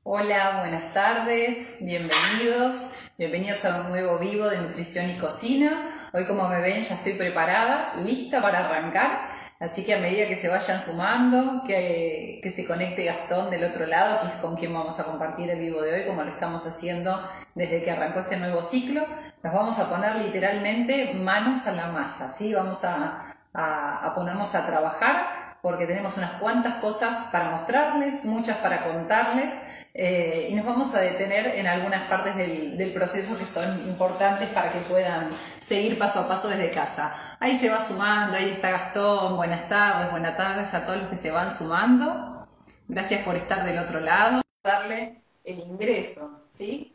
Hola, buenas tardes, bienvenidos a un nuevo vivo de nutrición y cocina. Hoy, como me ven, ya estoy preparada, lista para arrancar, así que a medida que se vayan sumando, que se conecte Gastón del otro lado, que es con quien vamos a compartir el vivo de hoy, como lo estamos haciendo desde que arrancó este nuevo ciclo, nos vamos a poner literalmente manos a la masa, ¿sí? Vamos a ponernos a trabajar porque tenemos unas cuantas cosas para mostrarles, muchas para contarles. Y nos vamos a detener en algunas partes del proceso que son importantes para que puedan seguir paso a paso desde casa. Ahí se va sumando, ahí está Gastón, buenas tardes a todos los que se van sumando. Gracias por estar del otro lado. Darle el ingreso, ¿sí?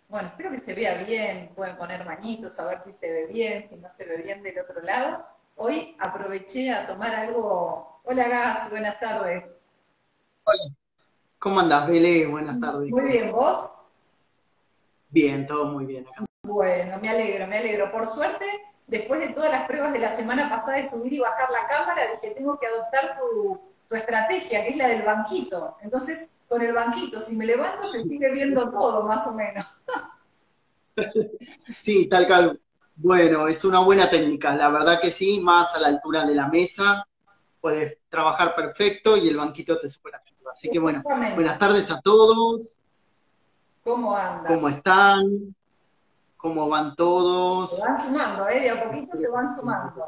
Bueno, espero que se vea bien, pueden poner manitos a ver si se ve bien, si no se ve bien del otro lado. Hoy aproveché a tomar algo. Hola Gas, buenas tardes. Hola, ¿cómo andás, Bele? Buenas tardes, Muy ¿cómo bien, estás? ¿vos? Bien, todo muy bien acá. Bueno, me alegro, me alegro. Por suerte, después de todas las pruebas de la semana pasada de subir y bajar la cámara, dije, tengo que adoptar tu estrategia, que es la del banquito. Entonces, con el banquito, si me levanto, se sigue viendo todo, más o menos. Sí, tal cual. Bueno, es una buena técnica, la verdad que sí, más a la altura de la mesa, puedes trabajar perfecto y el banquito te super ayuda. Así que bueno, Exactamente. buenas tardes a todos, ¿Cómo anda? ¿cómo están? ¿Cómo van Se todos? van sumando, ¿eh? De a poquito se Espero que van estén bien. sumando.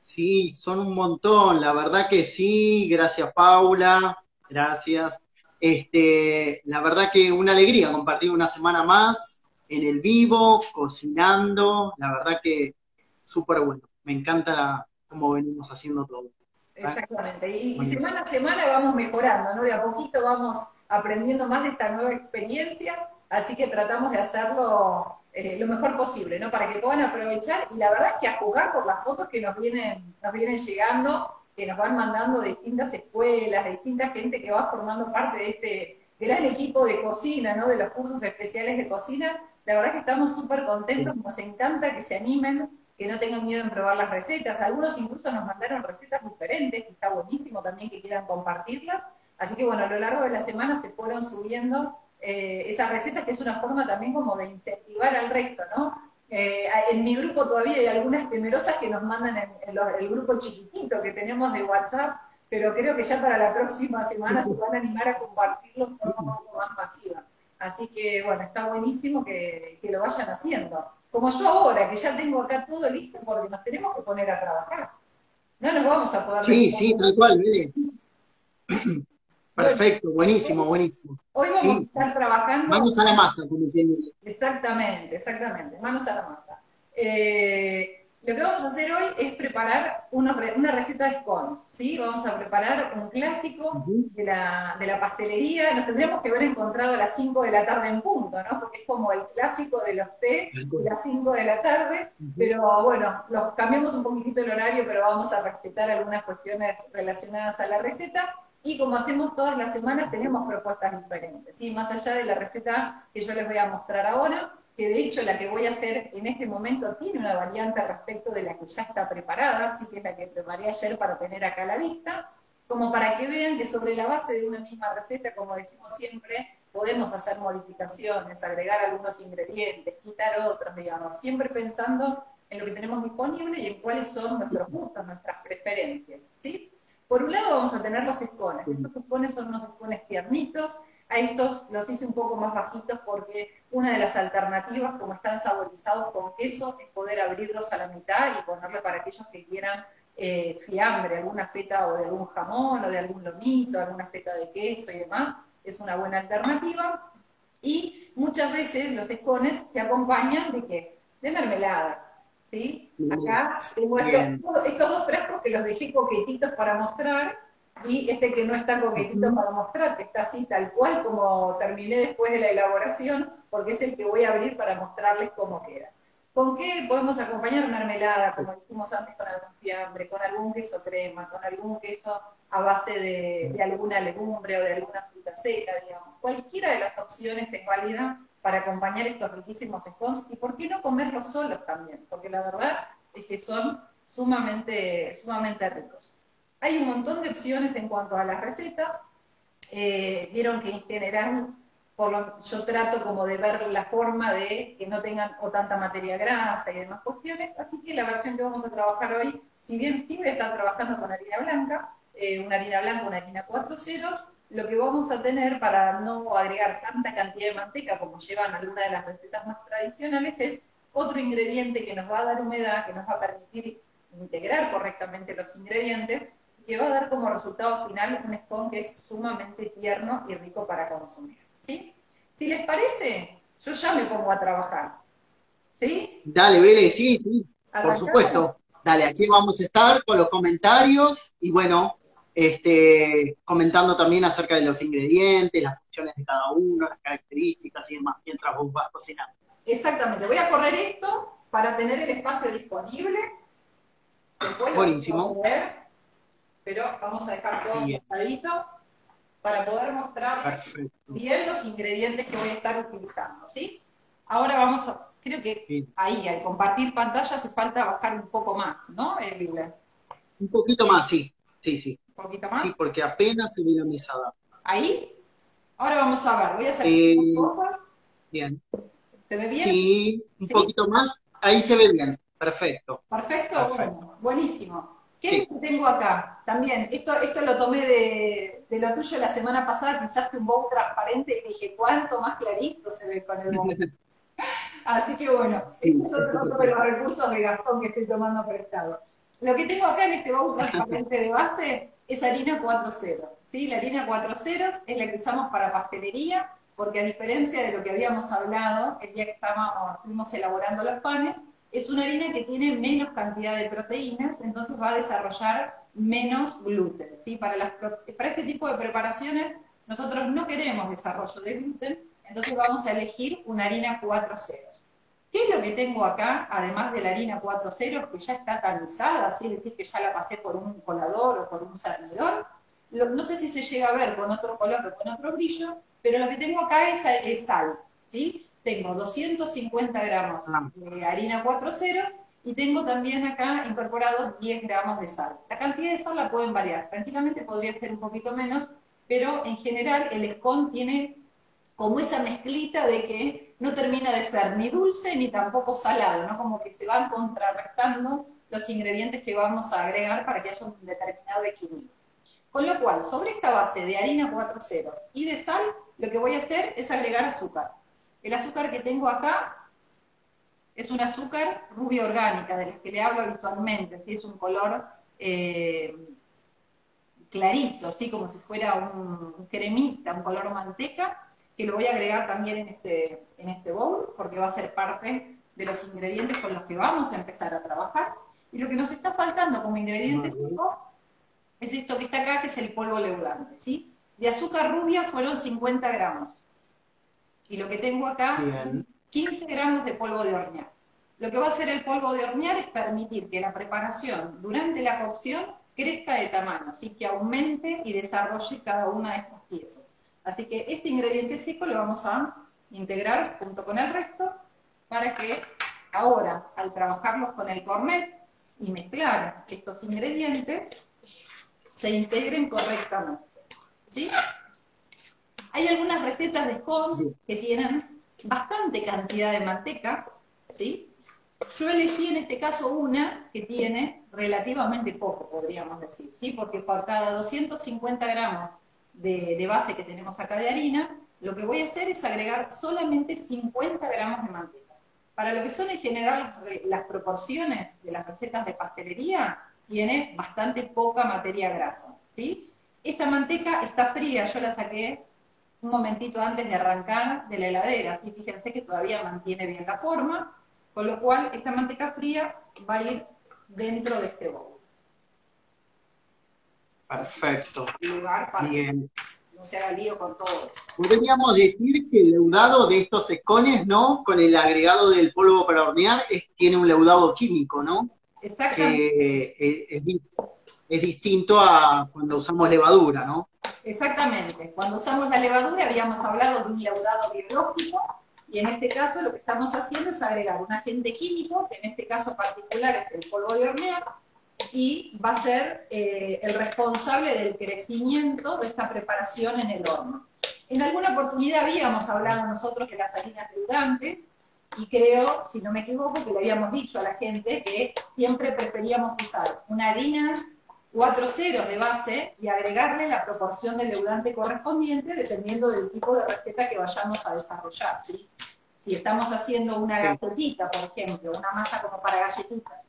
Sí, son un montón, la verdad que sí, gracias Paula, gracias. La verdad que una alegría compartir una semana más en el vivo, cocinando, la verdad que súper bueno, me encanta cómo venimos haciendo todo. ¿Eh? Exactamente. Y Buenísimo. semana a semana vamos mejorando, ¿no? De a poquito vamos aprendiendo más de esta nueva experiencia, así que tratamos de hacerlo lo mejor posible, ¿no? Para que puedan aprovechar y la verdad es que a jugar por las fotos que nos vienen llegando, que nos van mandando de distintas escuelas, de distinta gente que va formando parte de este gran equipo de cocina, ¿no? De los cursos especiales de cocina. La verdad es que estamos súper contentos, Sí, nos encanta que se animen, que no tengan miedo en probar las recetas. Algunos incluso nos mandaron recetas diferentes, que está buenísimo también que quieran compartirlas. Así que bueno, a lo largo de la semana se fueron subiendo esas recetas, que es una forma también como de incentivar al resto, ¿no? En mi grupo todavía hay algunas temerosas que nos mandan el grupo chiquitito que tenemos de WhatsApp, pero creo que ya para la próxima semana se van a animar a compartirlo de forma un poco más masiva. Así que bueno, está buenísimo que lo vayan haciendo. Como yo ahora, que ya tengo acá todo listo porque nos tenemos que poner a trabajar. No nos vamos a poder sí, despedir. sí, tal cual, mire. Bueno, Perfecto, buenísimo, hoy, buenísimo. hoy vamos a Sí, estar trabajando. manos a la masa, como quien diría. Exactamente, exactamente, manos a la masa. Lo que vamos a hacer hoy es preparar una receta de scones, ¿sí? Vamos a preparar un clásico Ujú, de la pastelería. Nos tendríamos que haber encontrado a las 5 de la tarde en punto, ¿no? Porque es como el clásico de los té tal de cual. las 5 de la tarde, Ujú, pero bueno, cambiamos un poquitito el horario, pero vamos a respetar algunas cuestiones relacionadas a la receta. Y como hacemos todas las semanas, tenemos propuestas diferentes, ¿sí? Más allá de la receta que yo les voy a mostrar ahora, que de hecho la que voy a hacer en este momento tiene una variante respecto de la que ya está preparada, así que es la que preparé ayer para tener acá a la vista, como para que vean que sobre la base de una misma receta, como decimos siempre, podemos hacer modificaciones, agregar algunos ingredientes, quitar otros, digamos, siempre pensando en lo que tenemos disponible y en cuáles son nuestros gustos, nuestras preferencias, ¿sí? Por un lado vamos a tener los escones. Estos escones son unos escones tiernitos. A estos los hice un poco más bajitos porque una de las alternativas, como están saborizados con queso, es poder abrirlos a la mitad y ponerle para aquellos que quieran fiambre, alguna feta o de algún jamón o de algún lomito, alguna feta de queso y demás. Es una buena alternativa. Y muchas veces los escones se acompañan de ¿qué? De mermeladas, ¿sí? Acá tengo bien. estos dos frascos que los dejé coquetitos para mostrar y este que no está coquetito Ujú, para mostrar, que está así tal cual como terminé después de la elaboración, porque es el que voy a abrir para mostrarles cómo queda. ¿Con qué podemos acompañar mermelada, como dijimos antes, con algún fiambre, con algún queso crema, con algún queso a base de alguna legumbre o de alguna fruta seca, digamos? Cualquiera de las opciones es válida para acompañar estos riquísimos scones y por qué no comerlos solos también, porque la verdad es que son sumamente, sumamente ricos. Hay un montón de opciones en cuanto a las recetas. vieron que en general yo trato como de ver la forma de que no tengan o tanta materia grasa y demás cuestiones, así que la versión que vamos a trabajar hoy, si bien sí voy a estar trabajando con harina blanca, una harina 4 ceros, lo que vamos a tener para no agregar tanta cantidad de manteca como llevan algunas de las recetas más tradicionales es otro ingrediente que nos va a dar humedad, que nos va a permitir integrar correctamente los ingredientes, que va a dar como resultado final un scone que es sumamente tierno y rico para consumir. ¿Sí? Si les parece, yo ya me pongo a trabajar. ¿Sí? Dale, Vélez, sí, sí, por ¿Arrancamos? supuesto. Dale, aquí vamos a estar con los comentarios y bueno, comentando también acerca de los ingredientes, las funciones de cada uno, las características y demás, mientras vos vas cocinando. Exactamente. Voy a correr esto para tener el espacio disponible. Después lo vamos a Buenísimo. mover, pero vamos a dejar todo Bien, cortadito para poder mostrar perfecto. bien los ingredientes que voy a estar utilizando, ¿sí? Ahora vamos a, creo que Bien. ahí, al compartir pantalla, hace falta bajar un poco más, ¿no? Un poquito más, sí, sí, sí. Un poquito más. Sí, porque apenas se ve la mesada. Ahí. Ahora vamos a ver, voy a hacer unas Eh, cosas. bien. ¿Se ve bien? Sí, un ¿Sí? poquito más. Ahí se ve bien. Perfecto, Perfecto, perfecto. bueno, buenísimo. ¿Qué es Sí. lo que tengo acá? También, esto lo tomé de lo tuyo la semana pasada, que usaste un bowl transparente y dije, ¿cuánto más clarito se ve con el bowl? Así que bueno, este Sí, es es otro súper de claro. los recursos de Gastón que estoy tomando prestado. Lo que tengo acá en este bowl transparente de base es harina 4 ceros. ¿Sí? La harina 4 ceros es la que usamos para pastelería, porque a diferencia de lo que habíamos hablado el día que estuvimos elaborando los panes, es una harina que tiene menos cantidad de proteínas, entonces va a desarrollar menos gluten. ¿Sí? Para este tipo de preparaciones nosotros no queremos desarrollo de gluten, entonces vamos a elegir una harina 4 ceros. ¿Qué es lo que tengo acá, además de la harina 4 ceros, que ya está tamizada, así es decir, que ya la pasé por un colador o por un cernidor? No sé si se llega a ver con otro color o con otro brillo, pero lo que tengo acá es sal, ¿sí? Tengo 250 gramos Ah, de harina 4 ceros y tengo también acá incorporados 10 gramos de sal. La cantidad de sal la pueden variar, tranquilamente podría ser un poquito menos, pero en general el scone tiene como esa mezclita de que no termina de ser ni dulce ni tampoco salado, ¿no? Como que se van contrarrestando los ingredientes que vamos a agregar para que haya un determinado equilibrio. Con lo cual, sobre esta base de harina 4 ceros y de sal, lo que voy a hacer es agregar azúcar. El azúcar que tengo acá es un azúcar rubia orgánica, de las que le hablo habitualmente, ¿sí? Es un color clarito, ¿sí? Como si fuera un cremita, un color manteca, que lo voy a agregar también en este bowl, porque va a ser parte de los ingredientes con los que vamos a empezar a trabajar. Y lo que nos está faltando como ingrediente vale. seco es esto que está acá, que es el polvo leudante, ¿sí? De azúcar rubia fueron 50 gramos. Y lo que tengo acá son Bien. 15 gramos de polvo de hornear. Lo que va a hacer el polvo de hornear es permitir que la preparación durante la cocción crezca de tamaño, así que aumente y desarrolle cada una de estas piezas. Así que este ingrediente seco lo vamos a integrar junto con el resto para que ahora, al trabajarlos con el cornet y mezclar estos ingredientes, se integren correctamente. ¿Sí? Hay algunas recetas de scones Bien. que tienen bastante cantidad de manteca, ¿sí? Yo elegí en este caso una que tiene relativamente poco, podríamos decir, ¿sí? Porque por cada 250 gramos de base que tenemos acá de harina, lo que voy a hacer es agregar solamente 50 gramos de manteca. Para lo que son en general las proporciones de las recetas de pastelería, tiene bastante poca materia grasa, ¿sí? Esta manteca está fría, yo la saqué un momentito antes de arrancar de la heladera, ¿sí? Fíjense que todavía mantiene bien la forma, con lo cual esta manteca fría va a ir dentro de este bowl. Perfecto. Lugar para que Bien. no se haga lío con todo. Podríamos decir que el leudado de estos escones, ¿no? Con el agregado del polvo para hornear, tiene un leudado químico, ¿no? Exactamente, Que es distinto a cuando usamos levadura, ¿no? exactamente. Cuando usamos la levadura habíamos hablado de un leudado biológico y en este caso lo que estamos haciendo es agregar un agente químico, que en este caso particular es el polvo de hornear, y va a ser el responsable del crecimiento de esta preparación en el horno. En alguna oportunidad habíamos hablado nosotros de las harinas leudantes, y creo, si no me equivoco, que le habíamos dicho a la gente que siempre preferíamos usar una harina 4 ceros de base y agregarle la proporción de leudante correspondiente dependiendo del tipo de receta que vayamos a desarrollar, ¿sí? Si estamos haciendo una galletita, por ejemplo, una masa como para galletitas,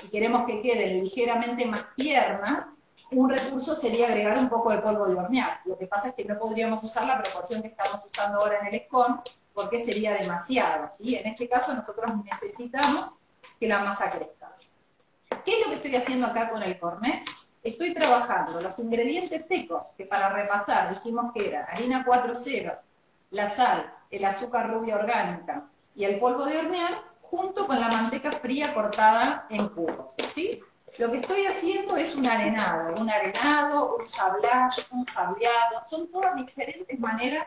y queremos que queden ligeramente más tiernas, un recurso sería agregar un poco de polvo de hornear. Lo que pasa es que no podríamos usar la proporción que estamos usando ahora en el scone, porque sería demasiado, ¿sí? En este caso nosotros necesitamos que la masa crezca. ¿Qué es lo que estoy haciendo acá con el cornet? Estoy trabajando los ingredientes secos, que para repasar dijimos que era harina 4 ceros, la sal, el azúcar rubia orgánica y el polvo de hornear, junto con la manteca fría cortada en cubos, ¿sí? Lo que estoy haciendo es un arenado, un sablage, un sableado, son todas diferentes maneras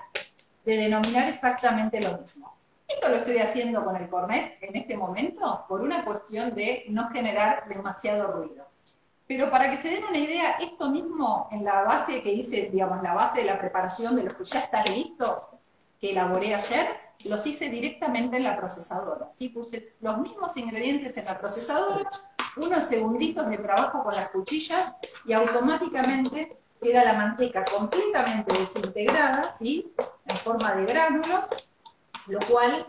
de denominar exactamente lo mismo. Esto lo estoy haciendo con el cornet en este momento por una cuestión de no generar demasiado ruido. Pero para que se den una idea, esto mismo en la base que hice, digamos, la base de la preparación de los que ya están listos, que elaboré ayer, los hice directamente en la procesadora. ¿Sí? Puse los mismos ingredientes en la procesadora, unos segunditos de trabajo con las cuchillas y automáticamente queda la manteca completamente desintegrada, ¿sí? En forma de gránulos, lo cual,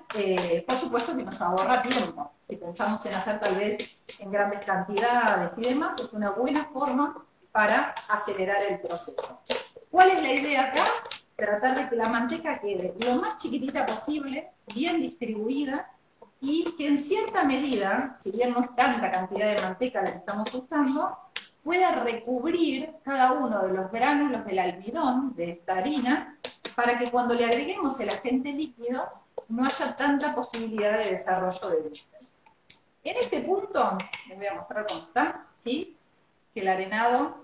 por supuesto, que nos ahorra tiempo. Si pensamos en hacer tal vez en grandes cantidades y demás, es una buena forma para acelerar el proceso. ¿Cuál es la idea acá? Tratar de que la manteca quede lo más chiquitita posible, bien distribuida, y que en cierta medida, si bien no es tanta cantidad de manteca la que estamos usando, pueda recubrir cada uno de los gránulos del almidón, de esta harina, para que cuando le agreguemos el agente líquido no haya tanta posibilidad de desarrollo de gluten. En este punto, les voy a mostrar cómo está, ¿sí? Que el arenado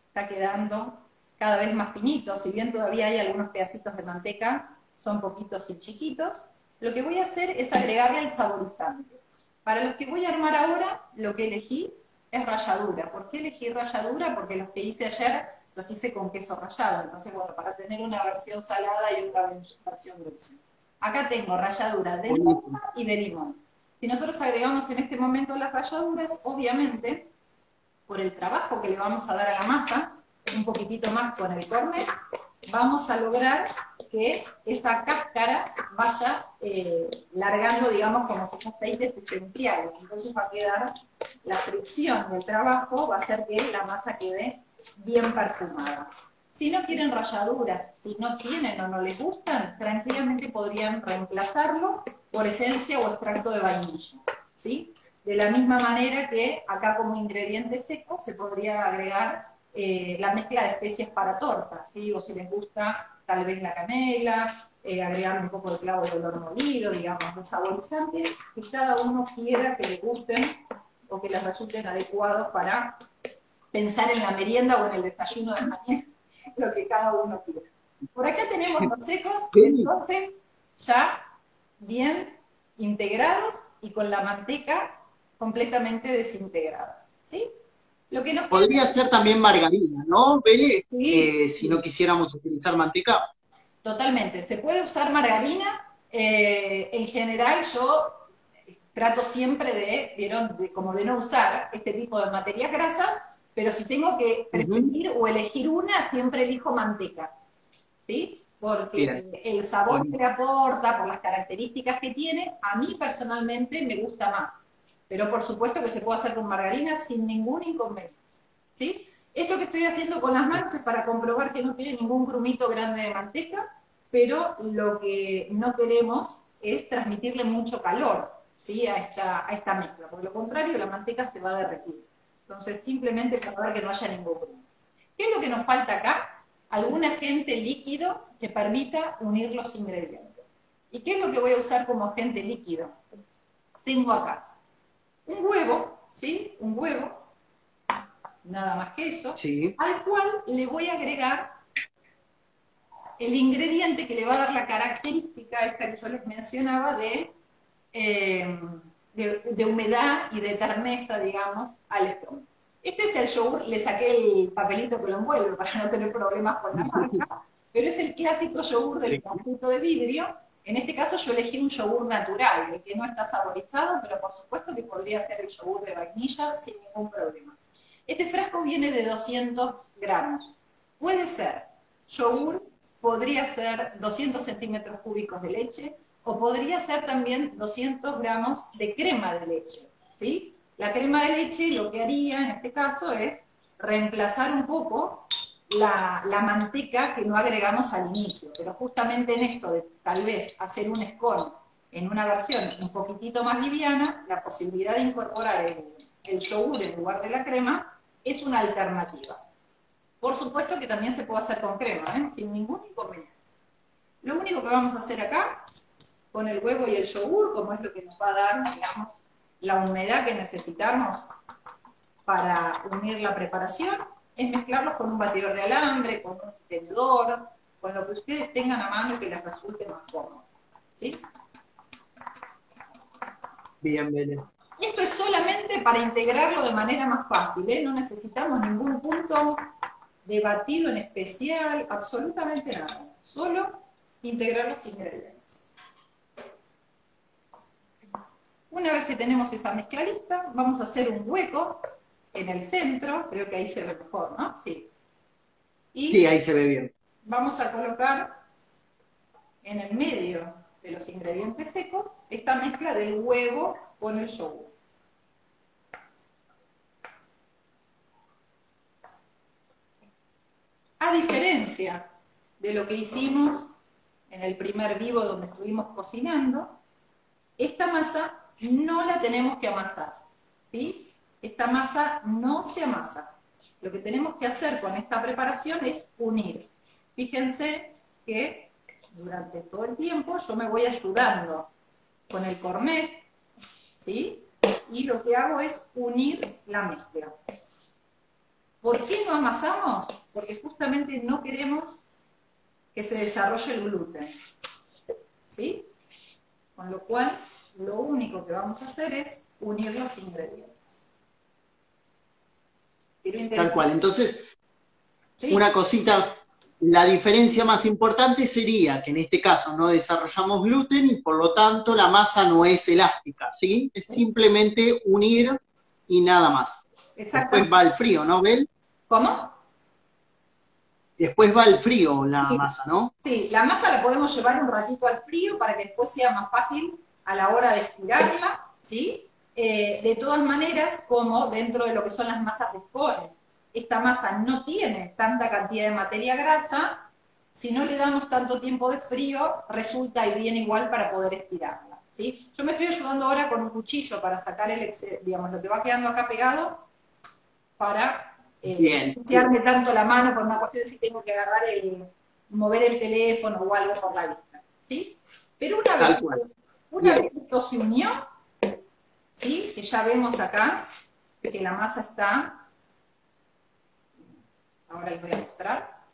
está quedando cada vez más finito, si bien todavía hay algunos pedacitos de manteca, son poquitos y chiquitos. Lo que voy a hacer es agregarle el saborizante. Para los que voy a armar ahora, lo que elegí es ralladura. ¿Por qué elegí ralladura? Porque los que hice ayer los hice con queso rallado. Entonces, bueno, para tener una versión salada y otra versión dulce. Acá tengo ralladura de lima y de limón. Si nosotros agregamos en este momento las ralladuras, obviamente, por el trabajo que le vamos a dar a la masa, un poquitito más con el cornet, vamos a lograr que esa cáscara vaya largando, digamos, como sus aceites esenciales. Entonces va a quedar, la fricción del trabajo va a hacer que la masa quede bien perfumada. Si no quieren ralladuras, si no tienen o no les gustan, tranquilamente podrían reemplazarlo por esencia o extracto de vainilla, ¿sí? De la misma manera que acá como ingrediente seco se podría agregar la mezcla de especias para tortas, ¿sí? O si les gusta tal vez la canela, agregar un poco de clavo de olor molido, digamos, los saborizantes que cada uno quiera que le gusten o que les resulten adecuados para pensar en la merienda o en el desayuno de mañana, lo que cada uno quiera. Por acá tenemos los secos, entonces ya bien integrados y con la manteca completamente desintegrada, ¿sí? Lo que nos Podría queda... ser también margarina, ¿no, Bele? Sí, Si no quisiéramos utilizar manteca. totalmente. Se puede usar margarina. En general yo trato siempre de, ¿vieron? Como de no usar este tipo de materias grasas, pero si tengo que preferir o elegir una, siempre elijo manteca, ¿sí? Bien, Porque el sabor que le aporta, por las características que tiene, a mí personalmente me gusta más. Pero por supuesto que se puede hacer con margarina sin ningún inconveniente, ¿sí? Esto que estoy haciendo con las manos es para comprobar que no tiene ningún grumito grande de manteca, pero lo que no queremos es transmitirle mucho calor, ¿sí? a esta mezcla. Por lo contrario, la manteca se va a derretir. Entonces, simplemente para ver que no haya ningún grumo. ¿Qué es lo que nos falta acá? Algún agente líquido que permita unir los ingredientes. ¿Y qué es lo que voy a usar como agente líquido? Tengo acá un huevo, ¿sí? Un huevo, nada más que eso, sí. al cual le voy a agregar el ingrediente que le va a dar la característica esta que yo les mencionaba de humedad y de terneza, digamos, al estómago. Este es el yogur, le saqué el papelito que lo envuelve para no tener problemas con la marca, pero es el clásico yogur del cartucho de vidrio. En este caso yo elegí un yogur natural, el que no está saborizado, pero por supuesto que podría ser el yogur de vainilla sin ningún problema. Este frasco viene de 200 gramos. Puede ser yogur, podría ser 200 centímetros cúbicos de leche, o podría ser también 200 gramos de crema de leche, ¿sí? La crema de leche lo que haría en este caso es reemplazar un poco la manteca que no agregamos al inicio, pero justamente en esto de tal vez hacer un scone en una versión un poquitito más liviana, la posibilidad de incorporar el yogur en lugar de la crema es una alternativa. Por supuesto que también se puede hacer con crema, sin ningún inconveniente. Lo único que vamos a hacer acá, con el huevo y el yogur, como es lo que nos va a dar, digamos, la humedad que necesitamos para unir la preparación, es mezclarlos con un batidor de alambre, con un tenedor, con lo que ustedes tengan a mano que les resulte más cómodo, ¿sí? Bien, bien. Esto es solamente para integrarlo de manera más fácil, no necesitamos ningún punto de batido en especial, absolutamente nada, solo integrar los ingredientes. Una vez que tenemos esa mezcla lista, vamos a hacer un hueco en el centro, creo que ahí se ve mejor, ¿no? Sí. Y sí, ahí se ve bien. Vamos a colocar en el medio de los ingredientes secos esta mezcla del huevo con el yogur. A diferencia de lo que hicimos en el primer vivo donde estuvimos cocinando, esta masa no la tenemos que amasar, ¿sí? Esta masa no se amasa. Lo que tenemos que hacer con esta preparación es unir. Fíjense que durante todo el tiempo yo me voy ayudando con el cornet, ¿sí? Y lo que hago es unir la mezcla. ¿Por qué no amasamos? Porque justamente no queremos que se desarrolle el gluten, ¿sí? Con lo cual, lo único que vamos a hacer es unir los ingredientes. Tal cual. Entonces, ¿sí? Una cosita, la diferencia más importante sería que en este caso no desarrollamos gluten y por lo tanto la masa no es elástica, ¿sí? Es simplemente unir y nada más. Después va al frío, ¿no, Bel? ¿Cómo? Después va al frío la Sí. masa, ¿no? Sí, la masa la podemos llevar un ratito al frío para que después sea más fácil a la hora de estirarla, ¿sí? De todas maneras, como dentro de lo que son las masas de scones, esta masa no tiene tanta cantidad de materia grasa, si no le damos tanto tiempo de frío, resulta bien igual para poder estirarla, ¿sí? Yo me estoy ayudando ahora con un cuchillo para sacar digamos, lo que va quedando acá pegado, para ensuciarme tanto la mano por una cuestión de si tengo que agarrar mover el teléfono o algo por la vista, ¿sí? Pero una vez que esto se unió, ¿sí? Que ya vemos acá que la masa está, ahora les voy a mostrar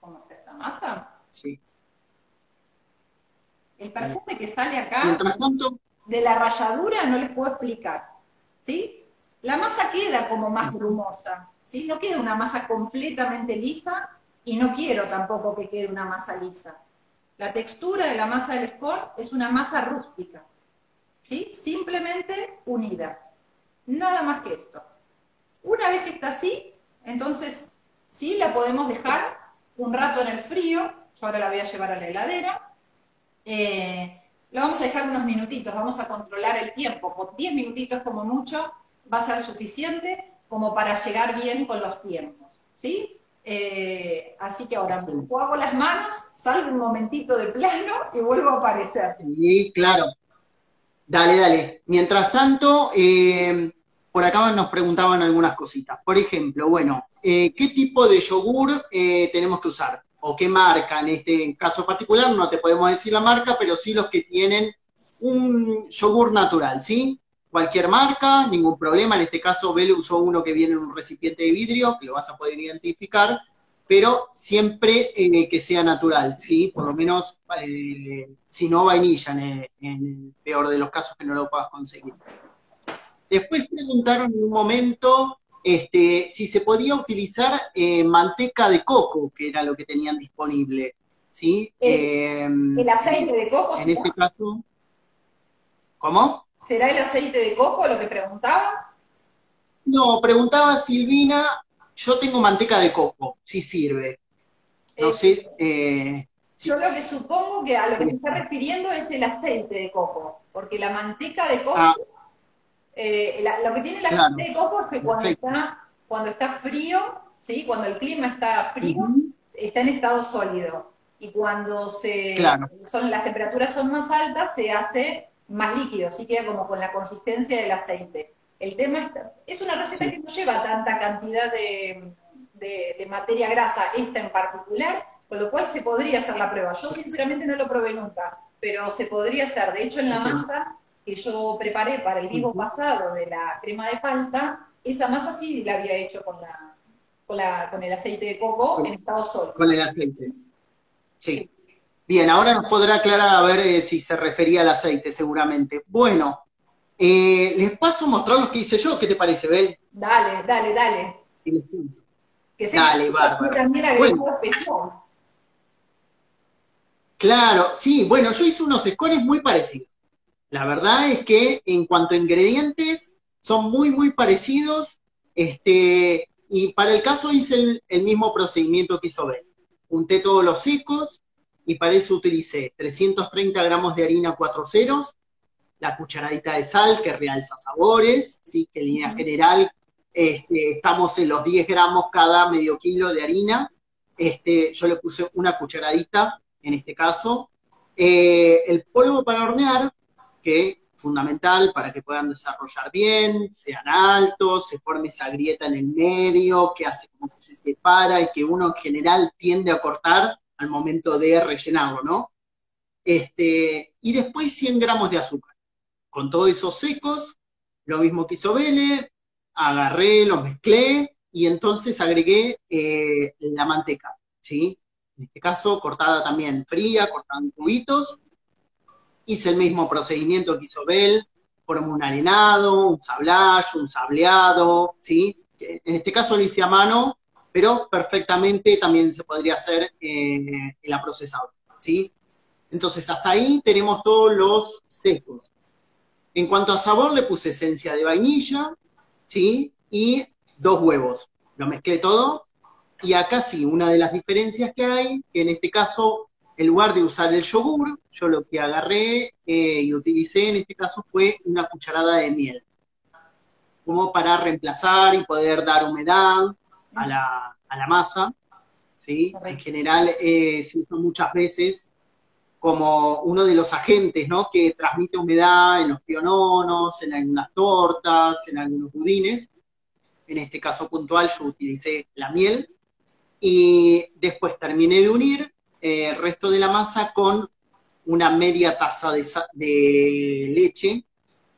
cómo está esta masa. Sí. El perfume que sale acá, mientras tanto, de la ralladura, no les puedo explicar, ¿sí? La masa queda como más grumosa, ¿sí? No queda una masa completamente lisa y no quiero tampoco que quede una masa lisa. La textura de la masa del scone es una masa rústica, ¿sí? Simplemente unida. Nada más que esto. Una vez que está así, entonces sí la podemos dejar un rato en el frío. Yo ahora la voy a llevar a la heladera. Lo vamos a dejar unos minutitos, vamos a controlar el tiempo. Con 10 minutitos como mucho va a ser suficiente como para llegar bien con los tiempos, ¿sí? Así que ahora me hago las manos, salgo un momentito de plano y vuelvo a aparecer. Sí, claro. Dale, dale. Mientras tanto, por acá nos preguntaban algunas cositas. Por ejemplo, bueno, ¿qué tipo de yogur tenemos que usar? ¿O qué marca? En este caso particular no te podemos decir la marca, pero sí los que tienen un yogur natural, ¿sí? Cualquier marca, ningún problema. En este caso, Bel usó uno que viene en un recipiente de vidrio, que lo vas a poder identificar, pero siempre que sea natural, ¿sí? Por lo menos, si no vainilla, en el peor de los casos que no lo puedas conseguir. Después preguntaron en un momento si se podía utilizar manteca de coco, que era lo que tenían disponible, ¿sí? El aceite de coco, En ese caso, ¿cómo? ¿será el aceite de coco lo que preguntaba? No, preguntaba Silvina, yo tengo manteca de coco, sí sirve. No Eh, sé, yo sí, lo que supongo que a lo que se sí. está refiriendo es el aceite de coco, porque la manteca de coco, Ah, lo que tiene el aceite claro, de coco es que el aceite. cuando está frío, ¿sí? Cuando el clima está frío, Ujú, está en estado sólido. Y cuando claro, las temperaturas son más altas, se hace más líquido, así queda como con la consistencia del aceite. El tema es una receta sí. que no lleva tanta cantidad de materia grasa, esta en particular, con lo cual se podría hacer la prueba. Yo sinceramente no lo probé nunca, pero se podría hacer. De hecho, en la Ok. masa que yo preparé para el vivo Ujú, pasado de la crema de palta, esa masa sí la había hecho con el aceite de coco en Con, estado con sólido. el aceite, Sí. sí. Bien, ahora nos podrá aclarar a ver si se refería al aceite, seguramente. Bueno, les paso a mostrar los que hice yo, ¿qué te parece, Bel? Dale, dale, dale. Y les cuento. Que sé que Dale, tú bárbaro. también Bueno, agregó especial. claro, sí, bueno, yo hice unos scones muy parecidos. La verdad es que en cuanto a ingredientes, son muy, muy parecidos. Y para el caso hice el mismo procedimiento que hizo Ben. Unté todos los secos y para eso utilicé 330 gramos de harina 4 ceros, la cucharadita de sal que realza sabores, ¿sí? Que en línea general estamos en los 10 gramos cada medio kilo de harina. Yo le puse una cucharadita en este caso. El polvo para hornear, que es fundamental para que puedan desarrollar bien, sean altos, se forme esa grieta en el medio, que hace como que se separa y que uno en general tiende a cortar al momento de rellenarlo, ¿no? Y después 100 gramos de azúcar con todos esos secos, lo mismo que hizo Bene, agarré, los mezclé y entonces agregué la manteca, ¿sí? En este caso, cortada también fría, cortada en cubitos. Hice el mismo procedimiento que hizo Bel, formé un arenado, un sablayo, un sableado, ¿sí? En este caso lo hice a mano, pero perfectamente también se podría hacer en la procesadora, ¿sí? Entonces, hasta ahí tenemos todos los secos. En cuanto a sabor, le puse esencia de vainilla, ¿sí? Y 2 huevos. Lo mezclé todo. Y acá sí, una de las diferencias que hay, que en este caso, en lugar de usar el yogur, yo lo que agarré y utilicé en este caso fue una cucharada de miel, como para reemplazar y poder dar humedad a la masa, ¿sí? En Correcto. general se usa muchas veces como uno de los agentes, ¿no? Que transmite humedad en los piononos, en algunas tortas, en algunos budines. En este caso puntual yo utilicé la miel y después terminé de unir el resto de la masa con una media taza de leche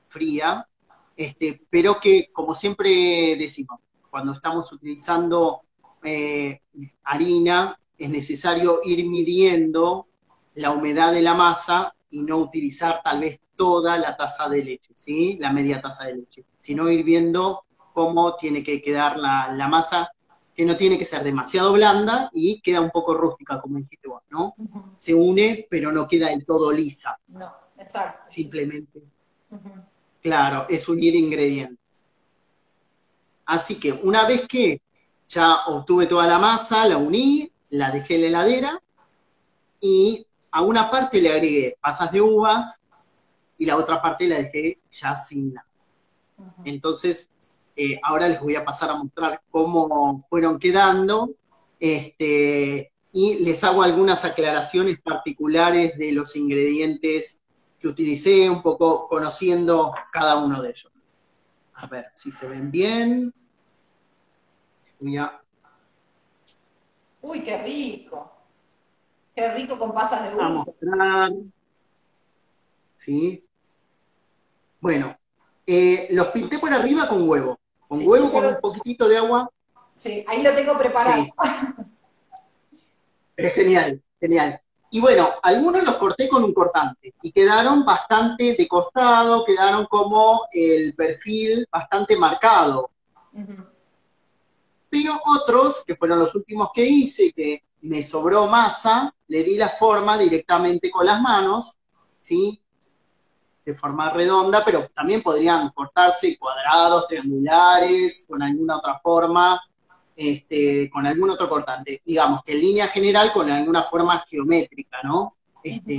fría, pero que, como siempre decimos, cuando estamos utilizando eh, harina, es necesario ir midiendo la humedad de la masa y no utilizar tal vez toda la taza de leche, ¿sí? La media taza de leche, sino ir viendo cómo tiene que quedar la masa, que no tiene que ser demasiado blanda y queda un poco rústica, como dijiste vos, ¿no? Ujú. Se une, pero no queda del todo lisa, No, exacto, sí. simplemente. Ujú. Claro, es unir ingredientes. Así que una vez que ya obtuve toda la masa, la uní, la dejé en la heladera y a una parte le agregué pasas de uvas y la otra parte la dejé ya sin nada. Ujú. Entonces, ahora les voy a pasar a mostrar cómo fueron quedando y les hago algunas aclaraciones particulares de los ingredientes que utilicé, un poco conociendo cada uno de ellos. A ver si se ven bien. Voy Uy, qué rico. Qué rico con pasas de a uva. mostrar, ¿sí? Bueno, los pinté por arriba con Sí, huevo con un poquitito de agua, sí, ahí lo tengo preparado. sí, es genial, genial. Y bueno, algunos los corté con un cortante y quedaron bastante de costado, quedaron como el perfil bastante marcado. Ujú. pero otros, que fueron los últimos que hice, que me sobró masa, le di la forma directamente con las manos, ¿sí? De forma redonda, pero también podrían cortarse cuadrados, triangulares, con alguna otra forma, con algún otro cortante. Digamos que en línea general con alguna forma geométrica, ¿no?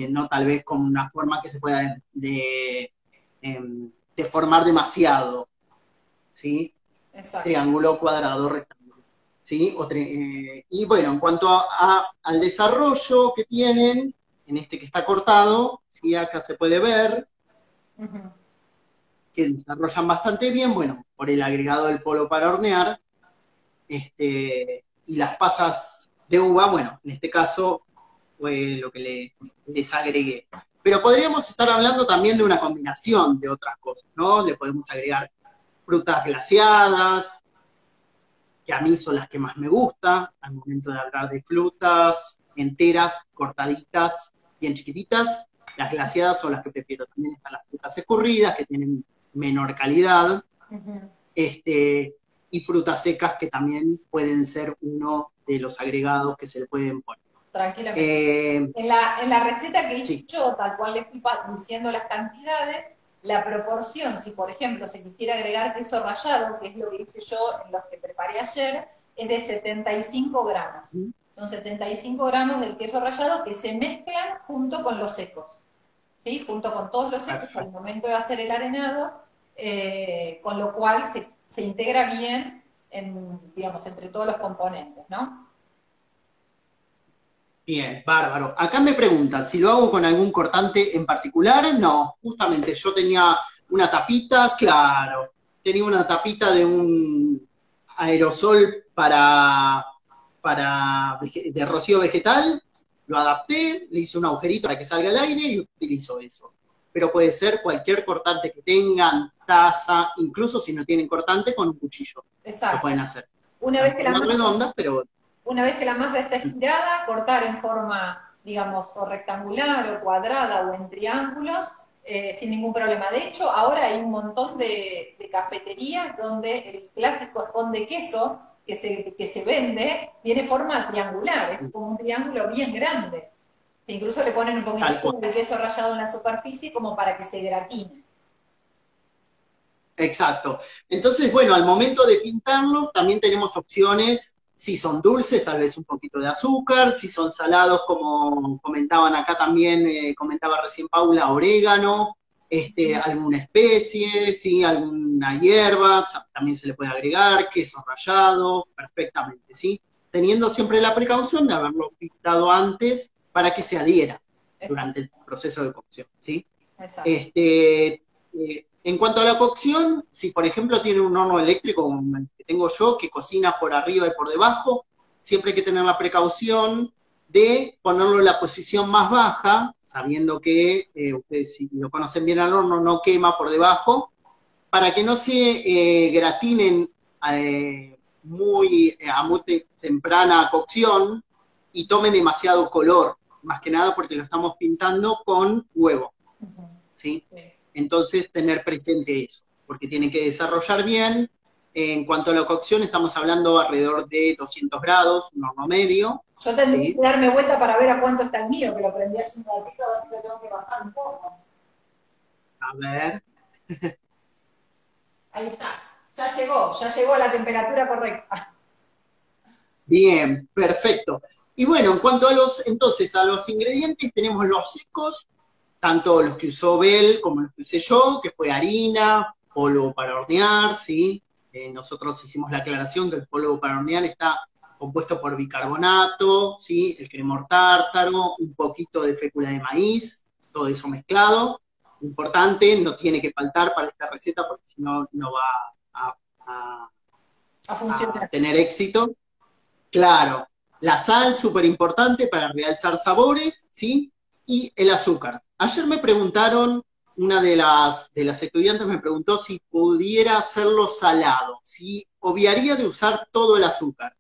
No tal vez con una forma que se pueda deformar demasiado, ¿sí? Exacto. Triángulo, cuadrado, rectángulo, ¿sí? Y bueno, en cuanto al desarrollo que tienen, en este que está cortado, ¿sí? Acá se puede ver que desarrollan bastante bien, bueno, por el agregado del polo para hornear, y las pasas de uva, bueno, en este caso fue lo que les agregué. Pero podríamos estar hablando también de una combinación de otras cosas, ¿no? Le podemos agregar frutas glaseadas, que a mí son las que más me gusta, al momento de hablar de frutas enteras, cortaditas, bien chiquititas. Las glaseadas son las que prefiero. También están las frutas escurridas, que tienen menor calidad, y frutas secas, que también pueden ser uno de los agregados que se le pueden poner. Tranquilamente. En la receta que hice Sí. yo, tal cual le fui diciendo las cantidades, la proporción, si por ejemplo se quisiera agregar queso rallado, que es lo que hice yo en los que preparé ayer, es de 75 gramos. Son 75 gramos del queso rallado que se mezclan junto con los secos, ¿sí? Junto con todos los secos al momento de hacer el arenado, con lo cual se integra bien, digamos, entre todos los componentes, ¿no? Bien, bárbaro. Acá me preguntan si lo hago con algún cortante en particular. No, justamente yo tenía una tapita, claro, tenía una tapita de un aerosol de rocío vegetal, lo adapté, le hice un agujerito para que salga al aire y utilizo eso. Pero puede ser cualquier cortante que tengan, taza, incluso si no tienen cortante, con un cuchillo. Exacto. Lo pueden hacer. Una vez que la masa, redonda, pero una vez que la masa está estirada, cortar en forma, digamos, o rectangular o cuadrada o en triángulos, sin ningún problema. De hecho, ahora hay un montón de cafeterías donde el clásico espón de queso que se vende tiene forma triangular, es como un triángulo bien grande. E incluso le ponen un poquito de queso rallado en la superficie como para que se gratine. Exacto. Entonces, bueno, al momento de pintarlos también tenemos opciones, si son dulces, tal vez un poquito de azúcar, si son salados, como comentaban acá también, comentaba recién Paula, orégano, alguna especie, ¿sí? Alguna hierba, también se le puede agregar, queso rallado, perfectamente, ¿sí? Teniendo siempre la precaución de haberlo pintado antes para que se adhiera durante el proceso de cocción, ¿sí? Exacto. En cuanto a la cocción, si por ejemplo tiene un horno eléctrico como el que tengo yo, que cocina por arriba y por debajo, siempre hay que tener la precaución de ponerlo en la posición más baja, sabiendo que ustedes, si lo conocen bien al horno, no quema por debajo, para que no se gratinen a muy temprana cocción y tomen demasiado color, más que nada porque lo estamos pintando con huevo, ¿sí? Entonces, tener presente eso, porque tiene que desarrollar bien. En cuanto a la cocción, estamos hablando alrededor de 200 grados, un horno medio. Yo tendría que darme vuelta para ver a cuánto está el mío, que lo prendí hace un ratito, a ver si lo tengo que bajar un poco. A ver. Ahí está. Ya llegó a la temperatura correcta. Bien, perfecto. Y bueno, en cuanto a a los ingredientes, tenemos los secos, tanto los que usó Bel como los que usé yo, que fue harina, polvo para hornear, ¿sí? Nosotros hicimos la aclaración que el polvo para hornear está compuesto por bicarbonato, ¿sí? El cremor tártaro, un poquito de fécula de maíz, todo eso mezclado. Importante, no tiene que faltar para esta receta porque si no, no va a tener éxito. Claro, la sal, súper importante para realzar sabores, ¿sí? Y el azúcar. Ayer me preguntaron, una de las estudiantes me preguntó si pudiera hacerlo salado, si obviaría de usar todo el azúcar.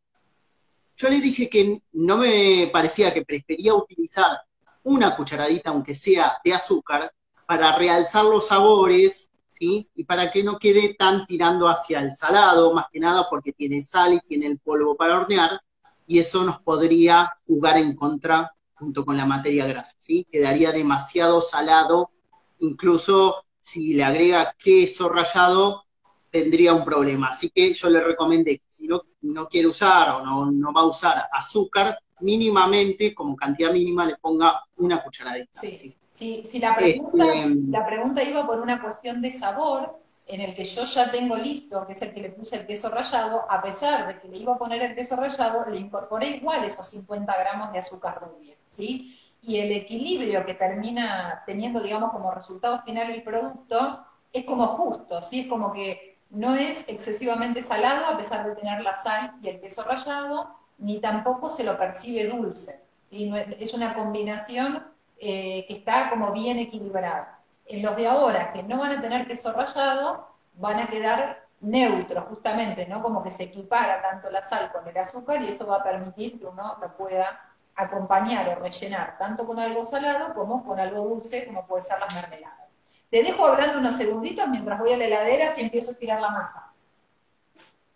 Yo le dije que no me parecía, que prefería utilizar una cucharadita, aunque sea de azúcar, para realzar los sabores, ¿sí? Y para que no quede tan tirando hacia el salado, más que nada porque tiene sal y tiene el polvo para hornear, y eso nos podría jugar en contra junto con la materia grasa, ¿sí? Quedaría demasiado salado, incluso si le agrega queso rallado, tendría un problema. Así que yo le recomendé que si no quiere usar o no va a usar azúcar, mínimamente, como cantidad mínima, le ponga una cucharadita, Sí, ¿sí? si Este, la pregunta iba por una cuestión de sabor, en el que yo ya tengo listo, que es el que le puse el queso rallado, a pesar de que le iba a poner el queso rallado, le incorporé igual esos 50 gramos de azúcar rubia, ¿sí? Y el equilibrio que termina teniendo, digamos, como resultado final el producto, es como justo, ¿sí? Es como que no es excesivamente salado, a pesar de tener la sal y el queso rallado, ni tampoco se lo percibe dulce, ¿sí? No es una combinación que está como bien equilibrada. En los de ahora, que no van a tener queso rallado, van a quedar neutros, justamente, ¿no? Como que se equipara tanto la sal con el azúcar y eso va a permitir que uno lo pueda acompañar o rellenar tanto con algo salado como con algo dulce, como puede ser las mermeladas. Te dejo hablando unos segunditos mientras voy a la heladera si empiezo a estirar la masa.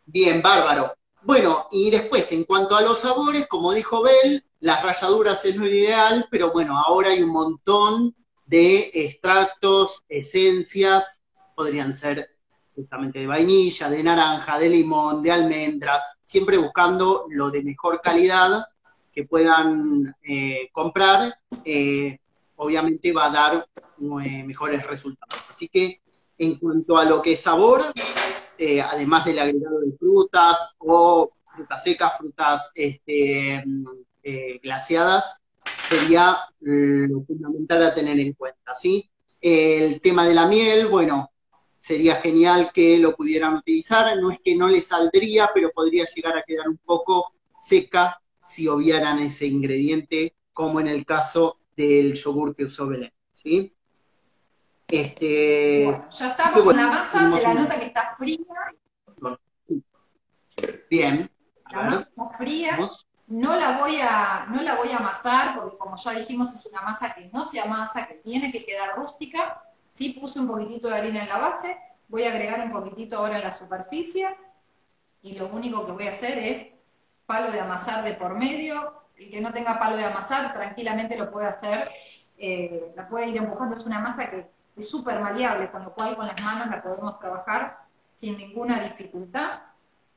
Bien, bárbaro. Bueno, y después, en cuanto a los sabores, como dijo Bel, las ralladuras es lo ideal, pero bueno, ahora hay un montón de extractos, esencias, podrían ser justamente de vainilla, de naranja, de limón, de almendras, siempre buscando lo de mejor calidad que puedan comprar, obviamente va a dar mejores resultados. Así que en cuanto a lo que es sabor, además del agregado de frutas o frutas secas, frutas glaseadas, sería lo fundamental a tener en cuenta, ¿sí? El tema de la miel, bueno, sería genial que lo pudieran utilizar, no es que no le saldría, pero podría llegar a quedar un poco seca si obviaran ese ingrediente, como en el caso del yogur que usó Belén, ¿sí? Bueno, ya Así que estamos con bueno, la masa, se tenemos la un nota que está fría, sí. Bien, la a masa ver, está fría, vamos. no la voy a amasar, porque como ya dijimos, es una masa que no se amasa, que tiene que quedar rústica. Sí puse un poquitito de harina en la base, voy a agregar un poquitito ahora en la superficie, y lo único que voy a hacer es palo de amasar de por medio. El que no tenga palo de amasar, tranquilamente lo puede hacer, la puede ir empujando, es una masa que es súper maleable, con lo cual con las manos la podemos trabajar sin ninguna dificultad.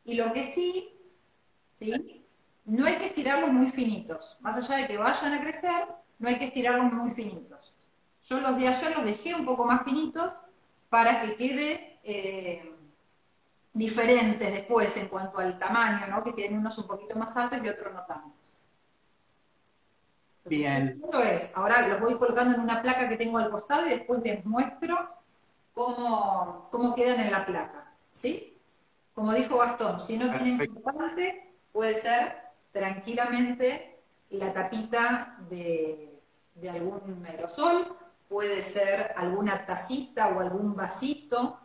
Y lo que sí, ¿sí? No hay que estirarlos muy finitos. Más allá de que vayan a crecer, no hay que estirarlos muy finitos. Yo los de ayer los dejé un poco más finitos para que quede diferentes después en cuanto al tamaño, ¿no? Que queden unos un poquito más altos y otros no tanto. Lo que estoy Bien, haciendo es, ahora los voy colocando en una placa que tengo al costado y después les muestro cómo quedan en la placa, ¿sí? Como dijo Gastón, si no tienen perfecto. cortante, puede ser tranquilamente la tapita de algún aerosol, puede ser alguna tacita o algún vasito,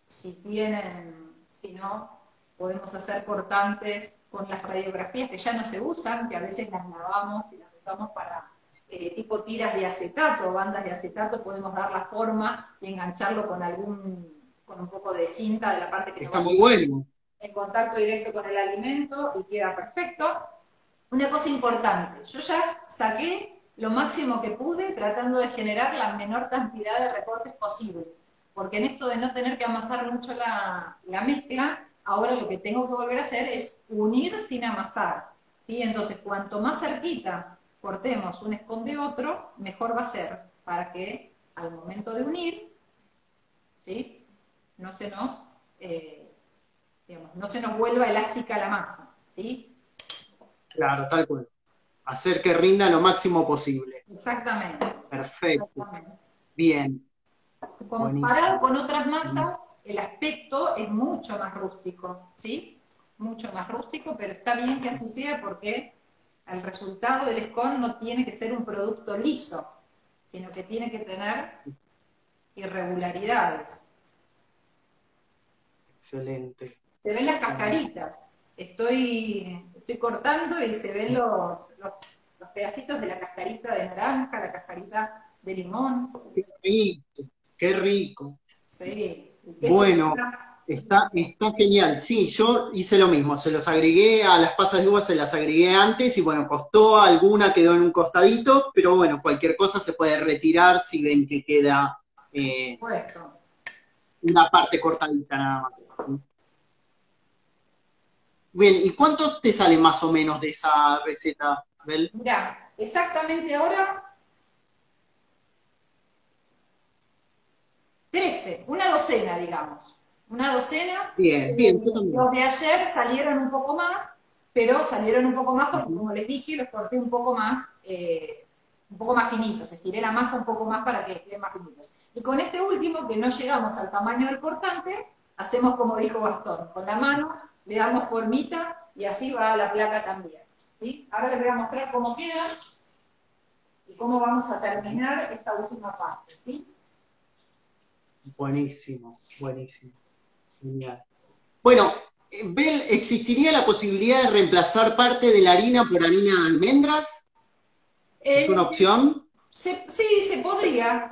si tienen, si no, podemos hacer cortantes con las radiografías que ya no se usan, que a veces las lavamos y las usamos para tipo tiras de acetato, bandas de acetato, podemos dar la forma y engancharlo con un poco de cinta de la parte que no Está vaya muy bueno. en contacto directo con el alimento y queda perfecto. Una cosa importante, yo ya saqué lo máximo que pude tratando de generar la menor cantidad de recortes posibles, porque en esto de no tener que amasar mucho la mezcla, ahora lo que tengo que volver a hacer es unir sin amasar, ¿sí? Entonces, cuanto más cerquita cortemos un escon de otro, mejor va a ser para que al momento de unir, ¿sí? no se nos, eh, digamos, no se nos vuelva elástica la masa, ¿sí? Claro, tal cual. Hacer que rinda lo máximo posible. Exactamente, Perfecto. exactamente. Bien, Comparado buenísimo. con otras masas, Buenísimo. el aspecto es mucho más rústico, ¿sí? Mucho más rústico, pero está bien que así sea porque el resultado del scone no tiene que ser un producto liso, sino que tiene que tener irregularidades. Excelente. Se ven las Buenísimo. cascaritas. Estoy cortando y se ven los pedacitos de la cascarita de naranja, la cascarita de limón. Qué rico, qué rico. Sí, eso. Bueno, está genial. Sí, yo hice lo mismo, se los agregué a las pasas de uva, se las agregué antes y bueno, costó alguna, quedó en un costadito, pero bueno, cualquier cosa se puede retirar si ven que queda Puesto. una parte cortadita nada más. ¿Sí? Bien, ¿y cuántos te salen más o menos de esa receta, Bel? Mira, exactamente ahora 13, una docena, digamos. Una docena. Bien, bien, yo también. Los de ayer salieron un poco más, pero salieron un poco más porque, Ujú. como les dije, los corté un poco más finitos. Estiré la masa un poco más para que queden más finitos. Y con este último, que no llegamos al tamaño del cortante, hacemos como dijo Gastón. Con la mano le damos formita y así va la placa también. ¿Sí? Ahora les voy a mostrar cómo queda y cómo vamos a terminar esta última parte. ¿Sí? Buenísimo, buenísimo. Genial. Bueno, Bel, ¿existiría la posibilidad de reemplazar parte de la harina por harina de almendras? ¿Es una Eh, opción? sí, se podría.